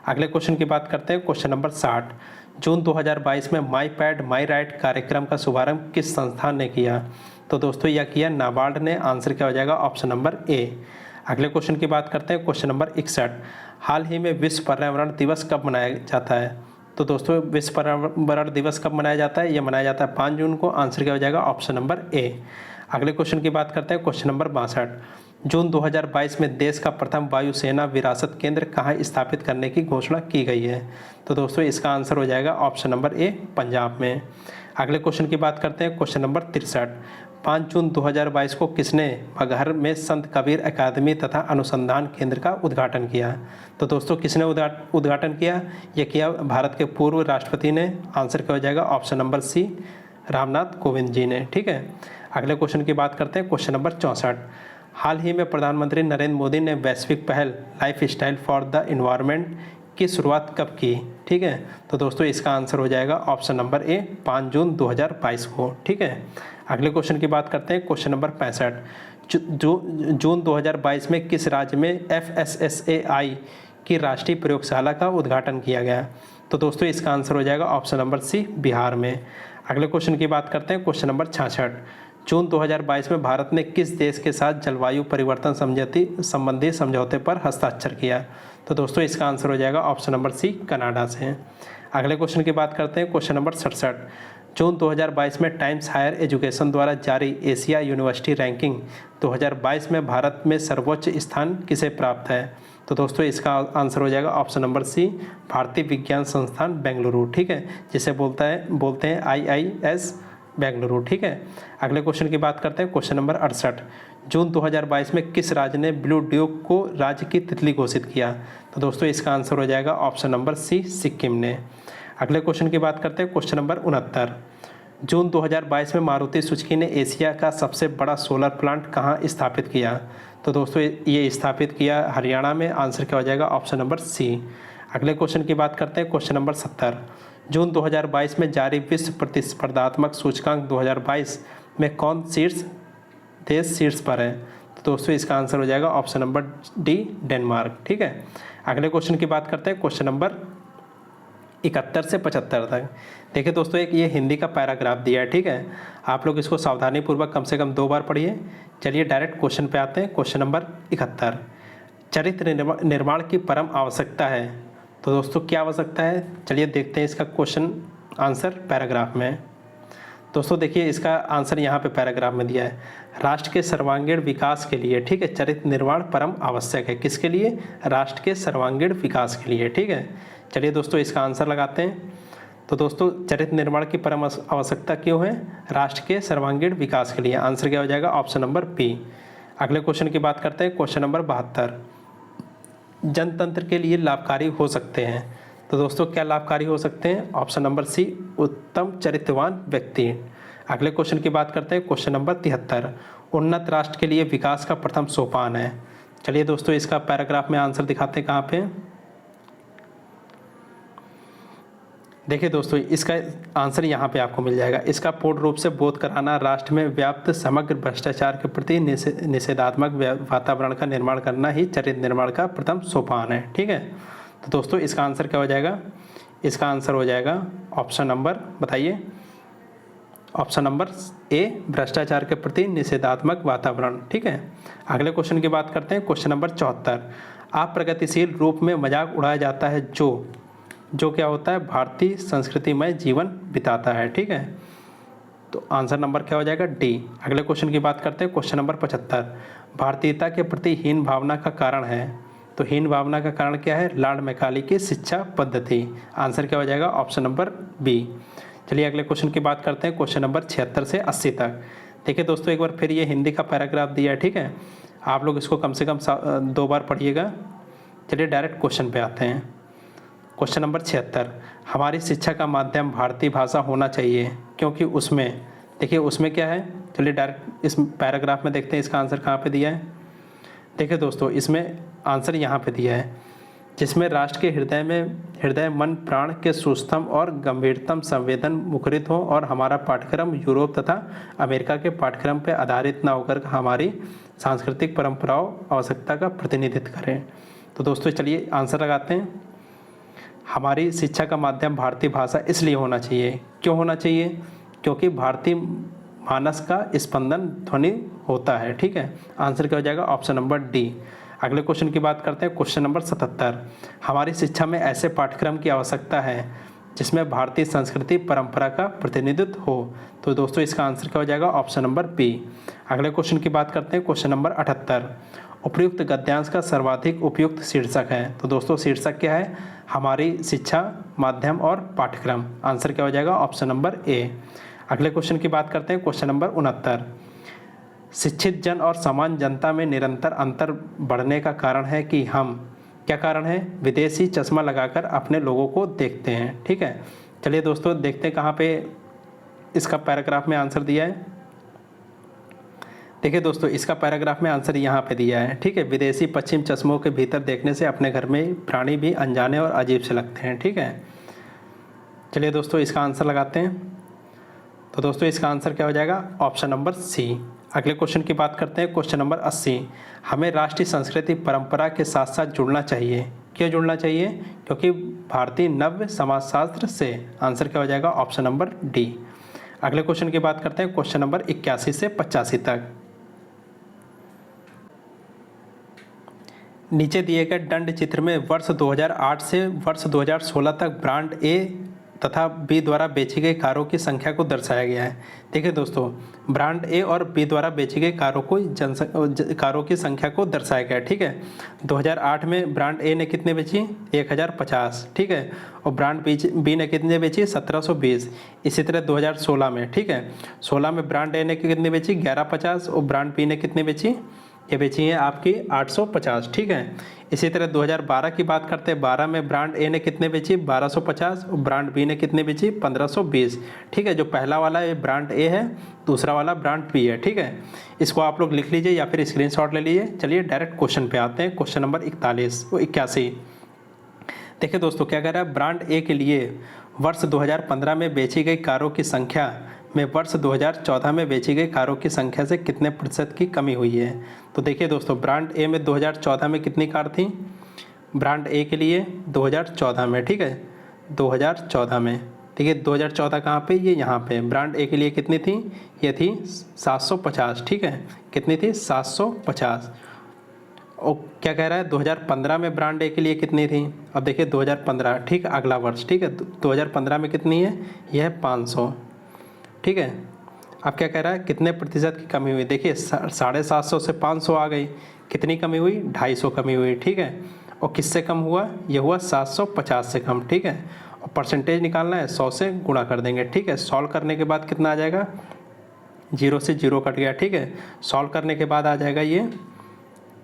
अगले क्वेश्चन की बात करते हैं, क्वेश्चन नंबर 60। जून 2022 में माई पैड माई राइट कार्यक्रम का शुभारंभ किस संस्थान ने किया। तो दोस्तों यह किया नाबार्ड ने। आंसर क्या हो जाएगा, ऑप्शन नंबर ए। अगले क्वेश्चन की बात करते हैं, क्वेश्चन नंबर 61। हाल ही में विश्व पर्यावरण दिवस कब मनाया जाता है। तो दोस्तों विश्व पर्यावरण दिवस कब मनाया जाता है, यह मनाया जाता है 5 जून को। आंसर क्या हो जाएगा, ऑप्शन नंबर ए। अगले क्वेश्चन की बात करते हैं, क्वेश्चन नंबर 62। जून 2022 में देश का प्रथम वायुसेना विरासत केंद्र कहाँ स्थापित करने की घोषणा की गई है? तो दोस्तों इसका आंसर हो जाएगा ऑप्शन नंबर ए, पंजाब में। अगले क्वेश्चन की बात करते हैं, क्वेश्चन नंबर 63। 5 जून 2022 को किसने मगहर में संत कबीर अकादमी तथा अनुसंधान केंद्र का उद्घाटन किया? तो दोस्तों किसने उद्घाटन किया? यह किया भारत के पूर्व राष्ट्रपति ने। आंसर क्या हो जाएगा? Option number C, Ramnath Kovind ji ने। ठीक है, अगले क्वेश्चन की बात करते हैं, क्वेश्चन नंबर 64। हाल ही में प्रधानमंत्री नरेंद्र मोदी ने वैश्विक पहल life style for the environment की शुरुआत कब की? ठीक है, तो दोस्तों इसका आंसर हो जाएगा ऑप्शन नंबर ए, 5 जून 2022 को। ठीक है, अगले क्वेश्चन की बात करते हैं, क्वेश्चन नंबर 65। जून 2022 में किस राज्य में FSSAI की राष्ट्रीय प्रयोगशाला का उद्घाटन किया गया? तो दोस्तों इसका आंसर हो जाएगा ऑप्शन नंबर सी, बिहार में। अगले क्वेश्चन की बात करते हैं, क्वेश्चन नंबर 66। जून 2022 में भारत ने किस देश के साथ जलवायु परिवर्तन संबंधी समझौते पर हस्ताक्षर किया? तो दोस्तों इसका आंसर हो जाएगा ऑप्शन नंबर सी, कनाडा से। अगले क्वेश्चन की बात करते हैं, क्वेश्चन नंबर 67। जून 2022 में टाइम्स हायर एजुकेशन द्वारा जारी एशिया यूनिवर्सिटी रैंकिंग 2022 में भारत में सर्वोच्च स्थान किसे प्राप्त है? तो दोस्तों इसका आंसर हो जाएगा ऑप्शन नंबर सी, भारतीय विज्ञान संस्थान बेंगलुरु। ठीक है, जिसे बोलते हैं IIS बेंगलुरु। ठीक है, अगले क्वेश्चन की बात करते हैं, क्वेश्चन नंबर 68। जून 2022 में किस राज्य ने ब्लू ड्यूक को राज्य की तितली घोषित किया? तो दोस्तों इसका आंसर हो जाएगा ऑप्शन नंबर सी, सिक्किम ने। अगले क्वेश्चन की बात करते हैं, क्वेश्चन नंबर 69। जून 2022 में मारुति सुजुकी ने एशिया का सबसे बड़ा सोलर प्लांट कहाँ स्थापित किया? तो दोस्तों ये स्थापित किया हरियाणा में। आंसर क्या हो जाएगा? Option number C. अगले क्वेश्चन की बात करते हैं, क्वेश्चन नंबर 70। जून 2022 में जारी विश्व प्रतिस्पर्धात्मक सूचकांक 2022 में कौन देश शीर्ष पर है? तो दोस्तों इसका आंसर हो जाएगा ऑप्शन नंबर डी, डेनमार्क। ठीक है, अगले क्वेश्चन की बात करते हैं, क्वेश्चन नंबर 71 से 75 तक। देखिए दोस्तों, एक ये हिंदी का पैराग्राफ दिया है। ठीक है, आप लोग इसको सावधानीपूर्वक कम से कम 2 बार पढ़िए। चलिए डायरेक्ट क्वेश्चन पे आते हैं। क्वेश्चन नंबर 71, चरित्र निर्माण की परम आवश्यकता है। तो दोस्तों क्या आवश्यकता है? चलिए देखते हैं इसका क्वेश्चन आंसर पैराग्राफ में। दोस्तों देखिए इसका आंसर यहाँ पे पैराग्राफ में दिया है, राष्ट्र के सर्वांगीण विकास के लिए। ठीक है, चरित्र निर्माण परम आवश्यक है। किसके लिए? राष्ट्र के सर्वांगीण विकास के लिए। ठीक है, चलिए दोस्तों इसका आंसर लगाते हैं। तो दोस्तों चरित्र निर्माण की परम आवश्यकता क्यों है? राष्ट्र के सर्वांगीण विकास के लिए। आंसर क्या हो जाएगा? Option number B. अगले क्वेश्चन की बात करते हैं, क्वेश्चन नंबर 72, जनतंत्र के लिए लाभकारी हो सकते हैं। तो दोस्तों क्या लाभकारी हो सकते हैं? ऑप्शन नंबर सी, उत्तम चरित्रवान व्यक्ति। अगले क्वेश्चन की बात करते हैं, क्वेश्चन नंबर 73, उन्नत राष्ट्र के लिए विकास का प्रथम सोपान है। चलिए दोस्तों इसका पैराग्राफ में आंसर दिखाते हैं। कहाँ पे? देखिए दोस्तों इसका आंसर यहाँ पे आपको मिल जाएगा। इसका पूर्ण रूप से बोध कराना, राष्ट्र में व्याप्त समग्र भ्रष्टाचार के प्रति निषेधात्मक वातावरण का निर्माण करना ही चरित्र निर्माण का प्रथम सोपान है। ठीक है, तो दोस्तों इसका आंसर क्या हो जाएगा? इसका आंसर हो जाएगा ऑप्शन नंबर, बताइए, ऑप्शन नंबर ए, भ्रष्टाचार के प्रति निषेधात्मक वातावरण। ठीक है, अगले क्वेश्चन की बात करते हैं, क्वेश्चन नंबर 74, अप्रगतिशील रूप में मजाक उड़ाया जाता है जो क्या होता है? भारतीय संस्कृति में जीवन बिताता है। ठीक है, तो आंसर नंबर क्या हो जाएगा? डी। अगले क्वेश्चन की बात करते हैं, क्वेश्चन नंबर 75, भारतीयता के प्रति हीन भावना का कारण है। तो हीन भावना का कारण क्या है? लॉर्ड मैकाले की शिक्षा पद्धति। आंसर क्या हो जाएगा? Option number B. चलिए अगले क्वेश्चन की बात करते हैं, क्वेश्चन नंबर 76 से 80 तक। देखिए दोस्तों एक बार फिर ये हिंदी का पैराग्राफ दिया है। ठीक है, आप लोग इसको कम से कम 2 बार पढ़िएगा। चलिए डायरेक्ट क्वेश्चन पे आते हैं। क्वेश्चन नंबर 76, हमारी शिक्षा का माध्यम भारतीय भाषा होना चाहिए क्योंकि उसमें, देखिए उसमें क्या है? चलिए डायरेक्ट इस पैराग्राफ में देखते हैं इसका आंसर कहाँ पे दिया है। देखिए दोस्तों इसमें आंसर यहाँ पे दिया है, जिसमें राष्ट्र के हृदय मन प्राण के सूक्ष्मतम और गंभीरतम संवेदन मुखरित हो और हमारा पाठ्यक्रम यूरोप तथा अमेरिका के पाठ्यक्रम पर आधारित न होकर हमारी सांस्कृतिक परंपराओं आवश्यकता का प्रतिनिधित्व करें। तो दोस्तों चलिए आंसर लगाते हैं। हमारी शिक्षा का माध्यम भारतीय भाषा इसलिए होना चाहिए। क्यों होना चाहिए? क्योंकि भारतीय मानस का स्पंदन ध्वनि होता है। ठीक है, आंसर क्या हो जाएगा? Option number D. अगले क्वेश्चन की बात करते हैं, क्वेश्चन नंबर 77, हमारी शिक्षा में ऐसे पाठ्यक्रम की आवश्यकता है जिसमें भारतीय संस्कृति परंपरा का प्रतिनिधित्व हो। तो दोस्तों इसका आंसर क्या हो जाएगा? Option number B. अगले क्वेश्चन की बात करते हैं, क्वेश्चन नंबर 78। उपयुक्त गद्यांश का सर्वाधिक उपयुक्त शीर्षक है। तो दोस्तों शीर्षक क्या है? हमारी शिक्षा, माध्यम और पाठ्यक्रम। आंसर क्या हो जाएगा? Option number A. अगले क्वेश्चन की बात करते हैं, क्वेश्चन नंबर 69। शिक्षित जन और समान जनता में निरंतर अंतर बढ़ने का कारण है कि हम, क्या कारण है? विदेशी चश्मा लगाकर अपने लोगों को देखते हैं। ठीक है, चलिए दोस्तों देखते हैं कहाँ पे इसका पैराग्राफ में आंसर दिया है। देखिए दोस्तों इसका पैराग्राफ में आंसर यहाँ पे दिया है। ठीक है, विदेशी पश्चिम चश्मों के भीतर देखने से अपने घर में प्राणी भी अनजाने और अजीब से लगते हैं। ठीक है, चलिए दोस्तों इसका आंसर लगाते हैं। तो दोस्तों इसका आंसर क्या हो जाएगा? Option number C. अगले क्वेश्चन की बात करते हैं, क्वेश्चन नंबर 80। हमें राष्ट्रीय संस्कृति परंपरा के साथ साथ जुड़ना चाहिए। क्यों जुड़ना चाहिए? क्योंकि भारतीय नव्य समाजशास्त्र से। आंसर क्या हो जाएगा? Option number D. अगले क्वेश्चन की बात करते हैं, क्वेश्चन नंबर 81 से 85 तक। नीचे दिए गए दंड चित्र में वर्ष 2008 से वर्ष 2016 तक ब्रांड ए तथा बी द्वारा बेची गई कारों की संख्या को दर्शाया गया है। देखिए दोस्तों ब्रांड ए और बी द्वारा बेची गई कारों की संख्या को दर्शाया गया है। ठीक है, 2008 में ब्रांड ए ने कितने बेची? 1050। ठीक है, और ब्रांड बी ने कितने बेची? 1720। इसी तरह 2016 में, ठीक है, 16 में ब्रांड ए ने कितने बेची? 1150 और ब्रांड बी ने कितने बेची? ये बेची है आपकी 850। ठीक है, इसी तरह 2012 की बात करते हैं, 12 में ब्रांड ए ने कितने बेची? 1250 और ब्रांड बी ने कितने बेची? 1520। ठीक है, जो पहला वाला ये ब्रांड ए है, दूसरा वाला ब्रांड बी है। ठीक है, इसको आप लोग लिख लीजिए या फिर स्क्रीनशॉट ले लीजिए। चलिए डायरेक्ट क्वेश्चन पे आते हैं, क्वेश्चन नंबर 81। देखिए दोस्तों क्या कह रहा है? ब्रांड ए के लिए वर्ष 2015 में बेची गई कारों की संख्या में वर्ष 2014 में बेची गई कारों की संख्या से कितने प्रतिशत की कमी हुई है। तो देखिए दोस्तों ब्रांड ए में 2014 में कितनी कार थी? ब्रांड ए के लिए 2014 में, ठीक है, 2014 में, देखिए 2014 कहाँ पे? ये यहाँ पे। ब्रांड ए के लिए कितनी थी? ये थी 750। ठीक है, कितनी थी? 750। और क्या कह रहा है? 2015 में ब्रांड ए के लिए कितनी थी? अब देखिए 2015, ठीक, अगला वर्ष, ठीक है, 2015 में कितनी है? यह है 500। ठीक है, अब क्या कह रहा है? कितने प्रतिशत की कमी हुई? देखिए 750 से 500 आ गई, कितनी कमी हुई? 250 कमी हुई। ठीक है, और किससे कम हुआ? ये हुआ 750 से कम। ठीक है, और परसेंटेज निकालना है, 100 से गुणा कर देंगे। ठीक है, सॉल्व करने के बाद कितना आ जाएगा? 0 से 0 कट गया। ठीक है, सॉल्व करने के बाद आ जाएगा ये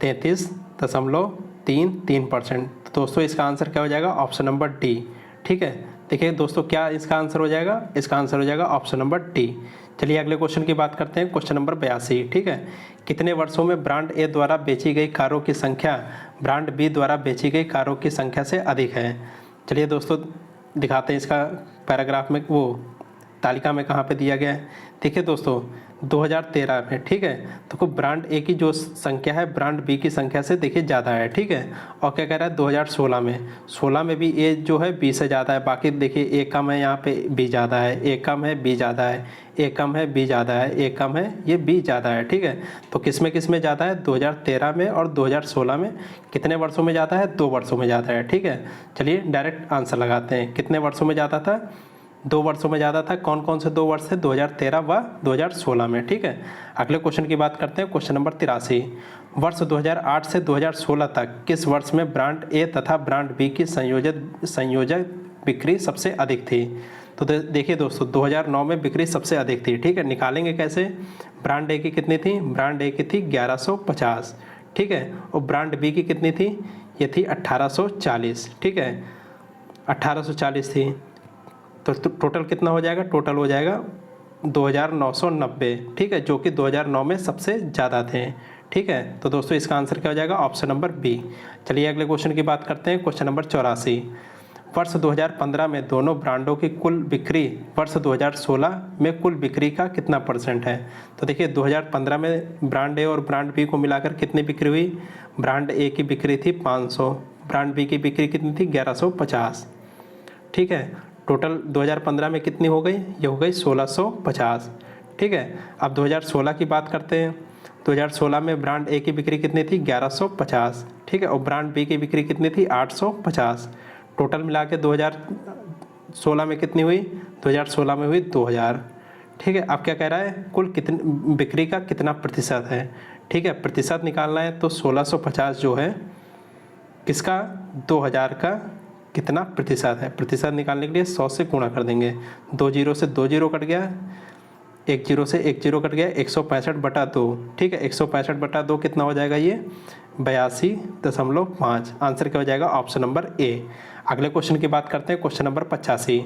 33.33%। तो दोस्तों इसका आंसर क्या हो जाएगा? Option number D. ठीक है, देखिए दोस्तों क्या इसका आंसर हो जाएगा? इसका आंसर हो जाएगा ऑप्शन नंबर डी। चलिए अगले क्वेश्चन की बात करते हैं, क्वेश्चन नंबर 82। ठीक है, कितने वर्षों में ब्रांड ए द्वारा बेची गई कारों की संख्या ब्रांड बी द्वारा बेची गई कारों की संख्या से अधिक है? चलिए दोस्तों दिखाते हैं इसका पैराग्राफ में, वो तालिका में कहाँ पे दिया गया है। देखिए दोस्तों 2013 में, ठीक है, तो ब्रांड ए की जो संख्या है ब्रांड बी की संख्या से देखिए ज़्यादा है। ठीक है, और क्या कह रहा है? 2016 में भी ए जो है बी से ज़्यादा है। बाकी देखिए ए कम है, यहाँ पे बी ज़्यादा है, ए कम है, बी ज़्यादा है, ए कम है, बी ज़्यादा है, ए कम है, ये बी ज़्यादा है। ठीक है, तो किस में ज़्यादा है? 2013 में और 2016 में। कितने वर्षों में ज़्यादा है? 2 वर्षों में ज़्यादा है। ठीक है, चलिए डायरेक्ट आंसर लगाते हैं। कितने वर्षों में ज़्यादा था? 2 वर्षों में ज़्यादा था। कौन कौन से 2 वर्ष थे? 2013 व 2016 में। ठीक है, अगले क्वेश्चन की बात करते हैं, क्वेश्चन नंबर 83। वर्ष 2008 से 2016 तक किस वर्ष में ब्रांड ए तथा ब्रांड बी की संयोजक बिक्री सबसे अधिक थी? तो देखिए दोस्तों 2009 में बिक्री सबसे अधिक थी। ठीक है, निकालेंगे कैसे? ब्रांड ए की कितनी थी? ब्रांड ए की थी 1150। ठीक है, और ब्रांड बी की कितनी थी? ये थी 1840। ठीक है, 1840 थी। तो टोटल कितना हो जाएगा? टोटल हो जाएगा 2990। ठीक है, जो कि 2009 में सबसे ज़्यादा थे। ठीक है, तो दोस्तों इसका आंसर क्या हो जाएगा? Option number B. चलिए अगले क्वेश्चन की बात करते हैं, क्वेश्चन नंबर 84। वर्ष 2015 में दोनों ब्रांडों की कुल बिक्री वर्ष 2016 में कुल बिक्री का कितना % है? तो देखिए 2015 में ब्रांड ए और ब्रांड बी को मिलाकर कितनी बिक्री हुई? ब्रांड ए की बिक्री थी 500, ब्रांड बी की बिक्री कितनी थी? 1150। ठीक है, टोटल 2015 में कितनी हो गई? ये हो गई 1650। ठीक है, अब 2016 की बात करते हैं। 2016 में ब्रांड ए की बिक्री कितनी थी? 1150। ठीक है, और ब्रांड बी की बिक्री कितनी थी? 850। टोटल मिला के 2016 में कितनी हुई, 2016 में हुई 2000। ठीक है, अब क्या कह रहा है, कुल कितनी बिक्री का कितना प्रतिशत है। ठीक है, प्रतिशत निकालना है तो 1650 जो है किसका, 2000 का कितना प्रतिशत है। प्रतिशत निकालने के लिए 100 से गुणा कर देंगे, 2 जीरो से 2 जीरो कट गया, 1 जीरो से 1 जीरो कट गया, 165/2। ठीक है, 165/2 कितना हो जाएगा, ये 82.5। आंसर क्या हो जाएगा, ऑप्शन नंबर ए। अगले क्वेश्चन की बात करते हैं, क्वेश्चन नंबर 85।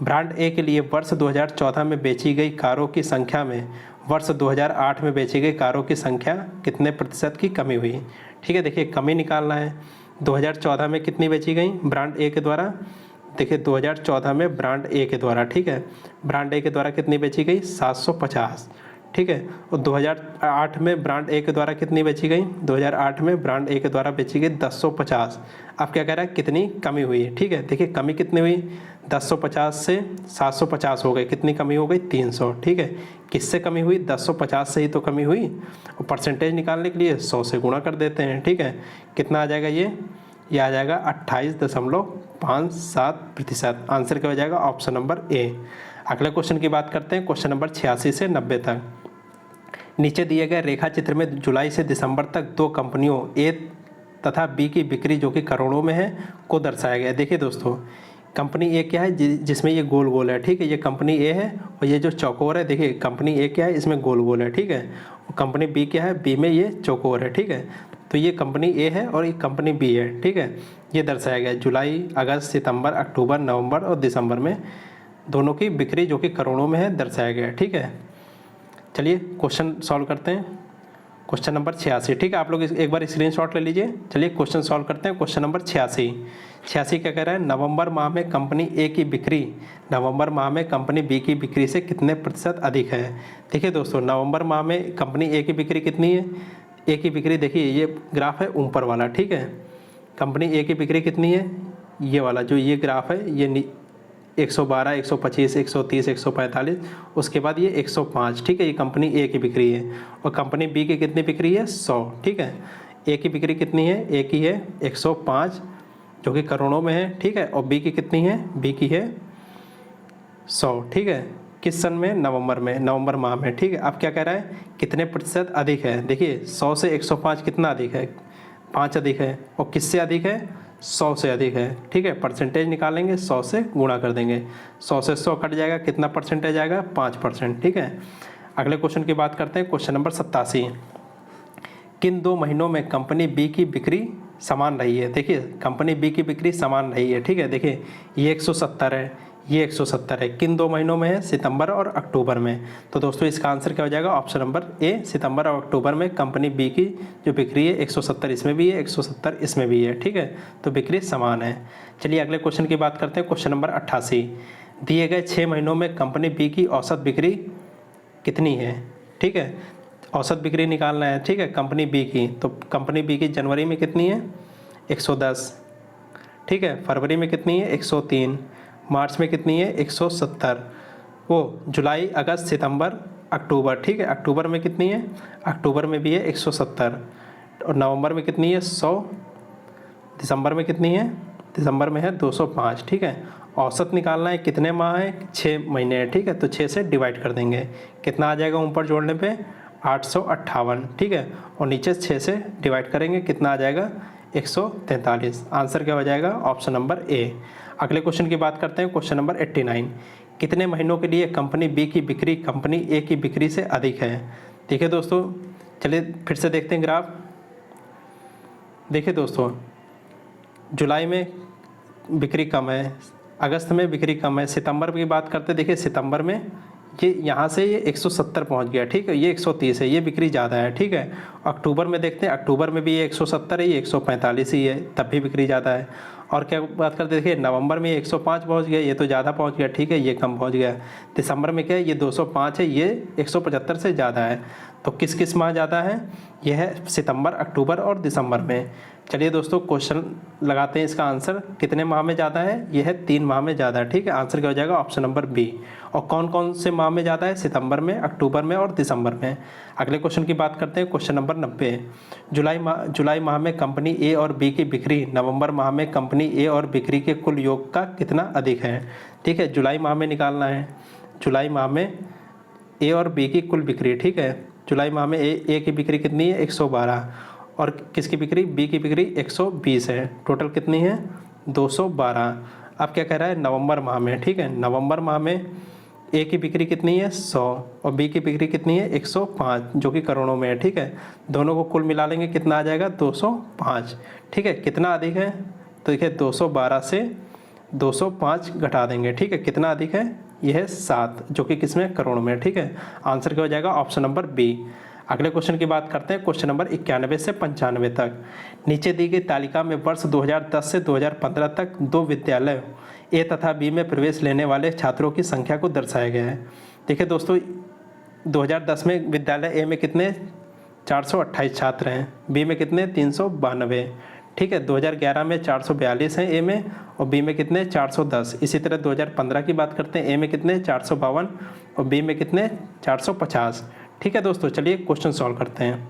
ब्रांड ए के लिए वर्ष 2014 में बेची गई कारों की संख्या में वर्ष 2008 में बेची गई कारों की संख्या कितने प्रतिशत की कमी हुई। ठीक है, देखिए कमी निकालना है। 2014 में कितनी बेची गई ब्रांड ए के द्वारा, देखिए 2014 में ब्रांड ए के द्वारा, ठीक है, ब्रांड ए के द्वारा कितनी बेची गई, 750। ठीक है, और 2008 में ब्रांड ए के द्वारा कितनी बेची गई, 2008 में ब्रांड ए के द्वारा बेची गई 1050। अब क्या कह रहा है, कितनी कमी हुई। ठीक है, देखिए कमी कितनी हुई, 1050 से 750 हो गए, कितनी कमी हो गई, 300। ठीक है, किससे कमी हुई, 1050 से ही तो कमी हुई। और परसेंटेज निकालने के लिए 100 से गुणा कर देते हैं। ठीक है, कितना आ जाएगा, ये आ जाएगा 28.57%। आंसर क्या हो जाएगा, ऑप्शन नंबर ए। अगले क्वेश्चन की बात करते हैं, क्वेश्चन नंबर 86 से 90 तक। नीचे दिए गए रेखा चित्र में जुलाई से दिसंबर तक दो कंपनियों ए तथा बी की बिक्री जो कि करोड़ों में है को दर्शाया गया है। देखिए दोस्तों, कंपनी ए क्या है, जिसमें ये गोल गोल है। ठीक है, ये कंपनी ए है, और ये जो चौकोर है, देखिए कंपनी ए क्या है, इसमें गोल गोल है। ठीक है, और कंपनी बी क्या है, बी में ये चौकोर है। ठीक है, तो ये कंपनी ए है और ये कंपनी बी है। ठीक है, ये दर्शाया गया है जुलाई, अगस्त, सितंबर, अक्टूबर, नवंबर और दिसंबर में दोनों की बिक्री जो कि करोड़ों में है दर्शाया गया है। ठीक है, चलिए क्वेश्चन सॉल्व करते हैं। Question number 86। ठीक है, आप लोग एक बार स्क्रीनशॉट ले लीजिए। चलिए क्वेश्चन सॉल्व करते हैं। क्वेश्चन नंबर 86 क्या कह रहा है, नवंबर माह में कंपनी ए की बिक्री नवंबर माह में कंपनी बी की बिक्री से कितने प्रतिशत अधिक है। देखिए दोस्तों, नवंबर माह में कंपनी ए की बिक्री कितनी है, ए की बिक्री देखिए ये ग्राफ है ऊपर वाला। ठीक है, कंपनी ए की बिक्री कितनी है, ये वाला जो ये ग्राफ है, ये 112, 125, 130, 145, उसके बाद ये 105। ठीक है, ये कंपनी ए की बिक्री है। और कंपनी बी की कितनी बिक्री है, 100। ठीक है, ए की बिक्री कितनी है, ए की है 105 जो कि करोड़ों में है। ठीक है, और बी की कितनी है, बी की है 100। ठीक है, किस सन में, नवंबर माह में। ठीक है, अब क्या कह रहा है, कितने प्रतिशत अधिक है। देखिए 100 से 105 कितना अधिक है, 5 अधिक है। और किससे अधिक है, 100 से अधिक है। ठीक है, परसेंटेज निकालेंगे, 100 से गुणा कर देंगे, 100 से 100 कट जाएगा, कितना परसेंटेज आएगा, 5%। ठीक है, अगले क्वेश्चन की बात करते हैं। Question number 87। किन 2 महीनों में कंपनी बी की बिक्री समान रही है। देखिए कंपनी बी की बिक्री समान रही है। ठीक है, देखिए ये 170 है, ये 170 है। किन 2 महीनों में है, सितंबर और अक्टूबर में। तो दोस्तों इसका आंसर क्या हो जाएगा, ऑप्शन नंबर ए, सितंबर और अक्टूबर में कंपनी बी की जो बिक्री है 170 इसमें भी है, 170 इसमें भी है। ठीक है, तो बिक्री समान है। चलिए अगले क्वेश्चन की बात करते हैं। Question number 88। दिए गए 6 महीनों में कंपनी बी की औसत बिक्री कितनी है। ठीक है, औसत बिक्री निकालना है। ठीक है, कंपनी बी की, तो कंपनी बी की जनवरी में कितनी है, 110। ठीक है, फरवरी में कितनी है, 103। मार्च में कितनी है, 170। वो जुलाई, अगस्त, सितंबर, अक्टूबर। ठीक है, अक्टूबर में कितनी है, अक्टूबर में भी है 170। और नवंबर में कितनी है, 100। दिसंबर में कितनी है, दिसंबर में है 205। ठीक है, औसत निकालना है, कितने माह है, 6 महीने है। ठीक है, तो 6 से डिवाइड कर देंगे, कितना आ जाएगा ऊपर जोड़ने पे, 858। ठीक है, और नीचे 6 से डिवाइड करेंगे, कितना आ जाएगा, 143। आंसर क्या हो जाएगा, ऑप्शन नंबर ए। अगले क्वेश्चन की बात करते हैं। Question number 89। कितने महीनों के लिए कंपनी बी की बिक्री कंपनी ए की बिक्री से अधिक है। देखिए दोस्तों, चलिए फिर से देखते हैं ग्राफ। देखिए दोस्तों, जुलाई में बिक्री कम है, अगस्त में बिक्री कम है, सितंबर की बात करते हैं। देखिए सितंबर में ये यहाँ से ये 170 पहुँच गया। ठीक है, ये 130 है, ये बिक्री ज़्यादा है। ठीक है, अक्टूबर में देखते हैं, अक्टूबर में भी ये 170 है, ये 145 ही है, तब भी बिक्री ज़्यादा है। और क्या बात करते हैं, देखिए नवंबर में 105 पहुँच गया, ये तो ज़्यादा पहुँच गया। ठीक है, ये कम पहुँच गया। दिसंबर में क्या है, ये 205 है, ये 175 से ज़्यादा है। तो किस किस माह ज़्यादा है? यह है सितंबर, अक्टूबर और दिसंबर में। चलिए दोस्तों क्वेश्चन लगाते हैं, इसका आंसर कितने माह में ज़्यादा है? यह है 3 माह में ज़्यादा है। ठीक है, आंसर क्या हो जाएगा? Option number B. और कौन कौन से माह में ज़्यादा है? सितंबर में, अक्टूबर में और दिसंबर में। अगले क्वेश्चन की बात करते हैं, क्वेश्चन नंबर 90। जुलाई माह में कंपनी ए और बी की बिक्री नवंबर माह में कंपनी ए और बिक्री के कुल योग का कितना अधिक है? ठीक है, जुलाई माह में निकालना है। जुलाई माह में ए और बी की कुल बिक्री। ठीक है, जुलाई माह में ए की बिक्री कितनी है? 112। और किसकी बिक्री? बी की बिक्री 120 है। टोटल कितनी है? 212। अब क्या कह रहा है? नवंबर माह में। ठीक है, नवंबर माह में ए की बिक्री कितनी है? 100 और बी की बिक्री कितनी है? 105, जो कि करोड़ों में है। ठीक है, दोनों को कुल मिला लेंगे, कितना आ जाएगा? 205। ठीक है, कितना अधिक है? तो देखिए 212 से 205 घटा देंगे। ठीक है, कितना अधिक है? यह है 7, जो कि किसमें? करोड़ में। ठीक है, आंसर क्या हो जाएगा? Option number B. अगले क्वेश्चन की बात करते हैं, क्वेश्चन नंबर 91 से 95 तक। नीचे दी गई तालिका में वर्ष 2010 से 2015 तक 2 विद्यालय ए तथा बी में प्रवेश लेने वाले छात्रों की संख्या को दर्शाया गया है। देखिए दोस्तों, 2010 में विद्यालय ए में कितने? 428 छात्र हैं, बी में कितने? 392। ठीक है, 2011 में 442 हैं ए में और बी में कितने? 410। इसी तरह 2015 की बात करते हैं, ए में कितने? 452 और बी में कितने? 450। ठीक है दोस्तों, चलिए क्वेश्चन सॉल्व करते हैं।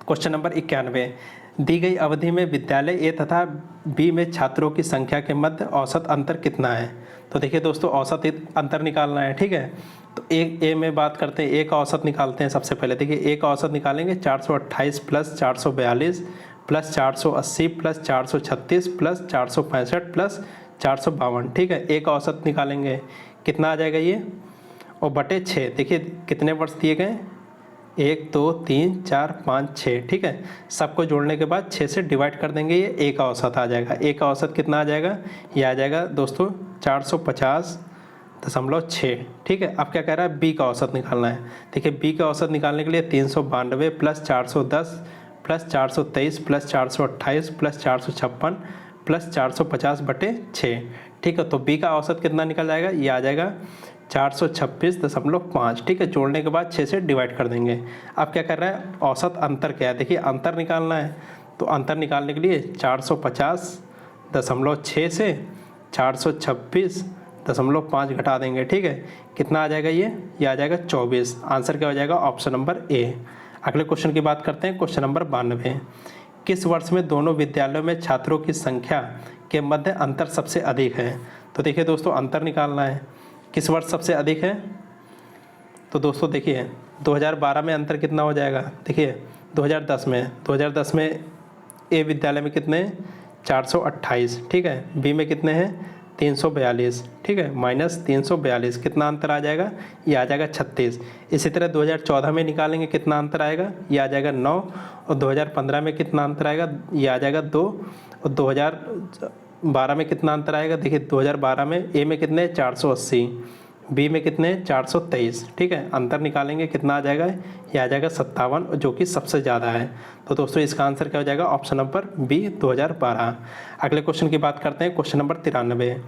Question number 91। दी गई अवधि में विद्यालय ए तथा बी में छात्रों की संख्या के मध्य औसत अंतर कितना है? तो देखिए दोस्तों, औसत अंतर निकालना है। ठीक है, तो ए में बात करते हैं, ए का औसत निकालते हैं। सबसे पहले देखिए ए का औसत निकालेंगे, 428 plus 442 plus 480 plus 436 plus 465 plus 452। ठीक है, ए का औसत निकालेंगे, कितना आ जाएगा ये? और बटे 6। देखिए कितने वर्ष दिए गए? 1 2 3 4 5 6। ठीक है, सबको जोड़ने के बाद 6 से डिवाइड कर देंगे, ये ए का औसत आ जाएगा। ए का औसत कितना आ जाएगा? ये आ जाएगा दोस्तों 450.6। ठीक है, अब क्या कह रहा है? बी का औसत निकालना है। देखिए बी का औसत निकालने के लिए 392 plus 410 plus 423 plus 428 plus 456 plus 450/6। ठीक है, तो बी का औसत कितना निकल जाएगा? ये आ जाएगा 426.5। ठीक है, जोड़ने के बाद 6 से डिवाइड कर देंगे। अब क्या कर रहा है? औसत अंतर क्या है? देखिए अंतर निकालना है, तो अंतर निकालने के लिए 450.6 से 426.5 घटा देंगे। ठीक है, कितना आ जाएगा? ये आ जाएगा 24। आंसर क्या हो जाएगा? Option number A. अगले क्वेश्चन की बात करते हैं, क्वेश्चन नंबर 92। किस वर्ष में दोनों विद्यालयों में छात्रों की संख्या के मध्य अंतर सबसे अधिक है? तो देखिए दोस्तों, अंतर निकालना है, किस वर्ष सबसे अधिक है? तो दोस्तों देखिए 2012 में अंतर कितना हो जाएगा? देखिए 2010 में ए विद्यालय में कितने? 428। ठीक है, बी में कितने हैं? 342। ठीक है, माइनस 342, कितना अंतर आ जाएगा? ये आ जाएगा 36। इसी तरह 2014 में निकालेंगे, कितना अंतर आएगा? ये आ जाएगा 9। और 2015 में कितना अंतर आएगा? ये आ जाएगा 2। और 2012 में कितना अंतर आएगा? देखिए 2012 में ए में कितने? 480, बी में कितने? 423। ठीक है, अंतर निकालेंगे, कितना आ जाएगा? ये आ जाएगा 57, जो कि सबसे ज़्यादा है। तो दोस्तों इसका आंसर क्या हो जाएगा? Option number B 2012। अगले क्वेश्चन की बात करते हैं, क्वेश्चन नंबर 93।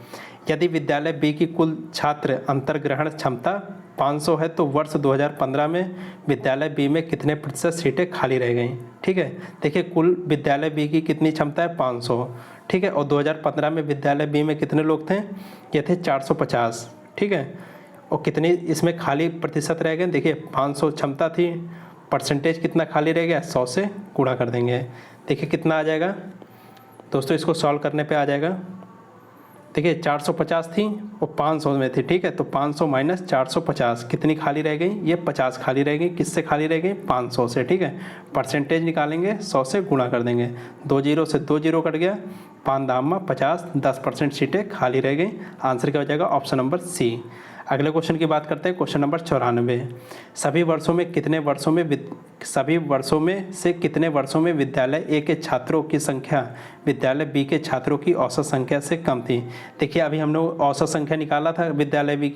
यदि विद्यालय बी की कुल छात्र अंतर्ग्रहण क्षमता 500 है तो वर्ष 2015 में विद्यालय बी में कितने प्रतिशत सीटें खाली रह गई? ठीक है, देखिए कुल विद्यालय बी की कितनी क्षमता है? 500। ठीक है, और 2015 में विद्यालय बी में कितने लोग थे? ये थे 450। ठीक है, और कितनी इसमें खाली प्रतिशत रह गए? देखिए 500 क्षमता थी, परसेंटेज कितना खाली रह गया? 100 से गुणा कर देंगे। देखिए कितना आ जाएगा दोस्तों, इसको सॉल्व करने पे आ जाएगा। देखिए 450 थी और 500 में थी। ठीक है, तो 500 माइनस 450, कितनी खाली रह गई? ये 50 खाली रह गई। किससे खाली रह गई? 500 से। ठीक है, परसेंटेज निकालेंगे, 100 से गुणा कर देंगे, 2 जीरो से 2 जीरो कट गया, 5 दाम 50, 10% सीटें खाली रह गई। आंसर क्या हो जाएगा? Option number C. अगले क्वेश्चन की बात करते हैं, क्वेश्चन नंबर 94। सभी वर्षों में से कितने वर्षों में विद्यालय ए के छात्रों की संख्या विद्यालय बी के छात्रों की औसत संख्या से कम थी? देखिए अभी हमने औसत संख्या निकाला था विद्यालय बी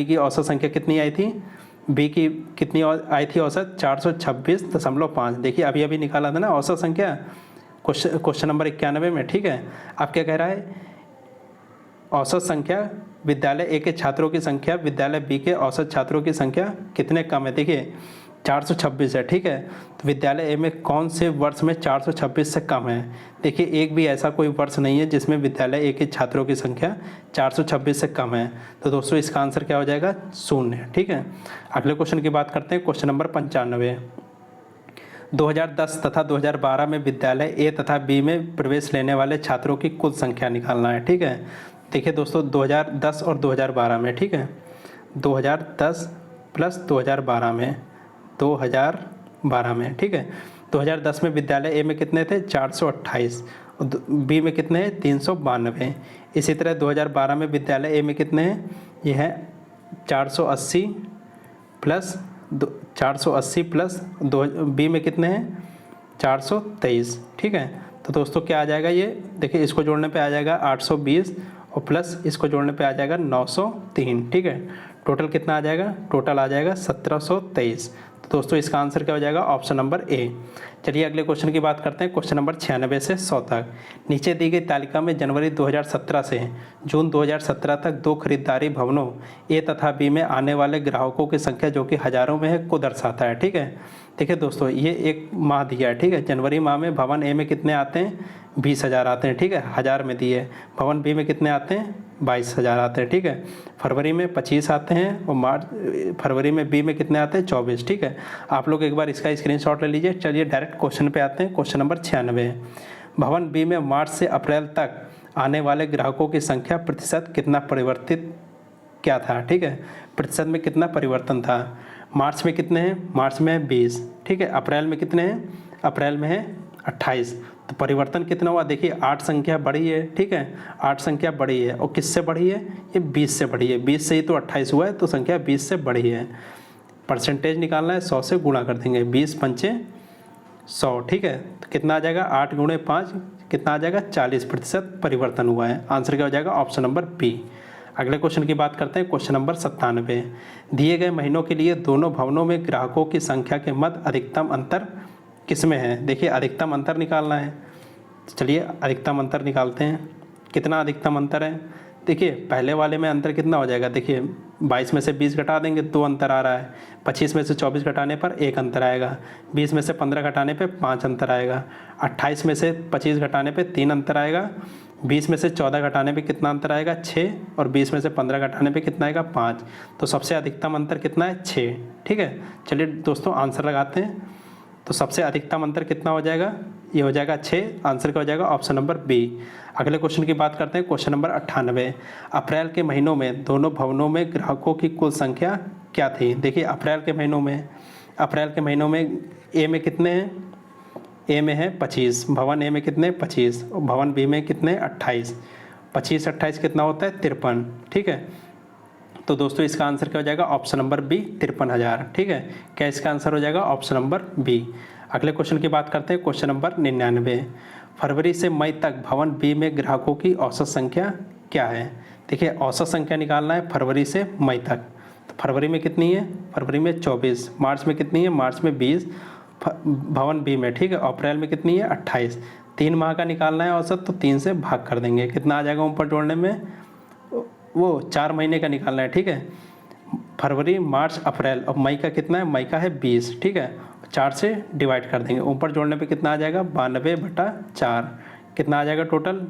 की औसत संख्या कितनी आई थी? बी की कितनी आई थी औसत? 426.5। देखिए अभी निकाला था ना औसत संख्या, क्वेश्चन नंबर 91 में। ठीक है, अब क्या कह रहा है? औसत संख्या विद्यालय ए के छात्रों की संख्या विद्यालय बी के औसत छात्रों की संख्या कितने कम है। देखिए 426 है, ठीक है। तो विद्यालय ए में कौन से वर्ष में 426 से कम है। देखिए एक भी ऐसा कोई वर्ष नहीं है जिसमें विद्यालय ए के छात्रों की संख्या 426 से कम है। तो दोस्तों इसका आंसर क्या हो जाएगा, 0, ठीक है। अगले क्वेश्चन की बात करते हैं, क्वेश्चन नंबर 95। 2010 तथा 2012 में विद्यालय ए तथा बी में प्रवेश लेने वाले छात्रों की कुल संख्या निकालना है, ठीक है। देखिए दोस्तों 2010 और 2012 में, ठीक है, 2010 प्लस 2012 में, 2012 में, ठीक है। 2010 में विद्यालय ए में कितने थे, 428, और बी में कितने हैं, 392। इसी तरह 2012 में विद्यालय ए में कितने हैं, ये है 480 प्लस 2 बी में कितने हैं, 423, ठीक है। तो दोस्तों क्या आ जाएगा, ये देखिए इसको जोड़ने पे आ जाएगा 820 और प्लस इसको जोड़ने पे आ जाएगा 903, ठीक है। टोटल कितना आ जाएगा, टोटल आ जाएगा 1723। तो दोस्तों इसका आंसर क्या हो जाएगा, ऑप्शन नंबर ए। चलिए अगले क्वेश्चन की बात करते हैं, क्वेश्चन नंबर 96 से 100 तक। नीचे दी गई तालिका में जनवरी 2017 से जून 2017 तक 2 खरीदारी भवनों ए तथा बी में आने वाले ग्राहकों की संख्या जो कि हज़ारों में है को दर्शाता है, ठीक है। देखिए दोस्तों ये एक माह दिया है, ठीक है। जनवरी माह में भवन ए में कितने आते हैं, 20,000 आते हैं, ठीक है, 1000 में दिए। भवन बी में कितने आते हैं, 22,000 आते हैं, ठीक है। फरवरी में 25 आते हैं और फरवरी में बी में कितने आते हैं, 24, ठीक है। आप लोग एक बार इसका स्क्रीनशॉट ले लीजिए। चलिए डायरेक्ट क्वेश्चन पे आते हैं, क्वेश्चन नंबर 96। भवन बी में मार्च से अप्रैल तक आने वाले ग्राहकों की संख्या प्रतिशत कितना परिवर्तित क्या था, ठीक है, प्रतिशत में कितना परिवर्तन था। मार्च में कितने हैं, मार्च में 20, ठीक है। अप्रैल में कितने हैं, अप्रैल में है 28। तो परिवर्तन कितना हुआ, देखिए 8 संख्या बढ़ी है, ठीक है, 8 संख्या बढ़ी है। और किससे बढ़ी है, ये 20 से बढ़ी है। 20 से ही तो 28 हुआ है, तो संख्या 20 से बढ़ी है। परसेंटेज निकालना है, 100 से गुणा कर देंगे, 20 पंचे 100, ठीक है। तो कितना आ जाएगा, 8 गुणे 5 कितना आ जाएगा, 40% परिवर्तन हुआ है। आंसर क्या हो जाएगा, ऑप्शन नंबर बी। अगले क्वेश्चन की बात करते हैं, क्वेश्चन नंबर 97। दिए गए महीनों के लिए दोनों भवनों में ग्राहकों की संख्या के मध्य अधिकतम अंतर किसमें है। देखिए अधिकतम अंतर निकालना है, चलिए अधिकतम अंतर निकालते हैं। कितना अधिकतम अंतर है, देखिए पहले वाले में अंतर कितना हो जाएगा, देखिए 22 में से 20 घटा देंगे 2 अंतर आ रहा है। 25 में से 24 घटाने पर 1 अंतर आएगा। 20 में से 15 घटाने पे 5 अंतर आएगा। 28 में से 25 घटाने पे 3 अंतर आएगा। 20 में से 14 घटाने पे कितना अंतर आएगा, 6, और 20 में से 15 घटाने पे कितना आएगा, 5। तो सबसे अधिकतम अंतर कितना है, 6, ठीक है। चलिए दोस्तों आंसर लगाते हैं। तो सबसे अधिकतम अंतर कितना हो जाएगा, ये हो जाएगा 6। आंसर क्या हो जाएगा, ऑप्शन नंबर बी। अगले क्वेश्चन की बात करते हैं, क्वेश्चन नंबर 98। अप्रैल के महीनों में दोनों भवनों में ग्राहकों की कुल संख्या क्या थी। देखिए अप्रैल के महीनों में ए में कितने हैं, ए में है 25, भवन ए में कितने 25, और भवन बी में कितने 28। 25 28 कितना होता है, 53, ठीक है। तो दोस्तों इसका आंसर क्या हो जाएगा, ऑप्शन नंबर बी, 53,000, ठीक है। क्या इसका आंसर हो जाएगा, ऑप्शन नंबर बी। अगले क्वेश्चन की बात करते हैं, क्वेश्चन नंबर 99। फरवरी से मई तक भवन बी में ग्राहकों की औसत संख्या क्या है। देखिए औसत संख्या निकालना है फरवरी से मई तक। तो फरवरी में कितनी है, फरवरी में 24। मार्च में कितनी है, मार्च में 20 भवन बी में, ठीक है। अप्रैल में कितनी है, 28। 3 माह का निकालना है औसत, तो 3 से भाग कर देंगे, कितना आ जाएगा ऊपर जोड़ने में, वो 4 महीने का निकालना है, ठीक है। फरवरी मार्च अप्रैल, और मई का कितना है, मई का है 20, ठीक है। 4 से डिवाइड कर देंगे, ऊपर जोड़ने पे कितना आ जाएगा, 92/4, कितना आ जाएगा टोटल,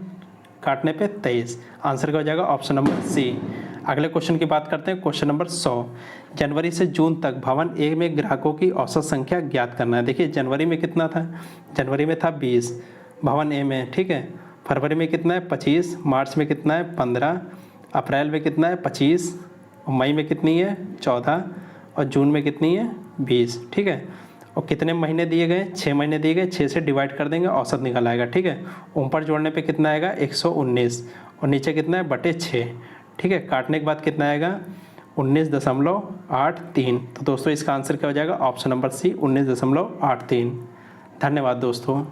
काटने पे 23। आंसर क्या हो जाएगा, ऑप्शन नंबर सी। अगले क्वेश्चन की बात करते हैं, क्वेश्चन नंबर 100। जनवरी से जून तक भवन ए में ग्राहकों की औसत संख्या ज्ञात करना है। देखिए जनवरी में कितना था, जनवरी में था 20 भवन ए में, ठीक है। फरवरी में कितना है 25, मार्च में कितना है 15, अप्रैल में कितना है 25, और मई में कितनी है 14, और जून में कितनी है 20, ठीक है। और कितने महीने दिए गए, 6 महीने दिए गए, 6 से डिवाइड कर देंगे, औसत निकल आएगा, ठीक है। ऊपर जोड़ने पे कितना आएगा 119, और नीचे कितना है /6, ठीक है। काटने के बाद कितना आएगा 19.83। तो दोस्तों इसका आंसर क्या हो जाएगा, ऑप्शन नंबर सी, 19.83। धन्यवाद दोस्तों।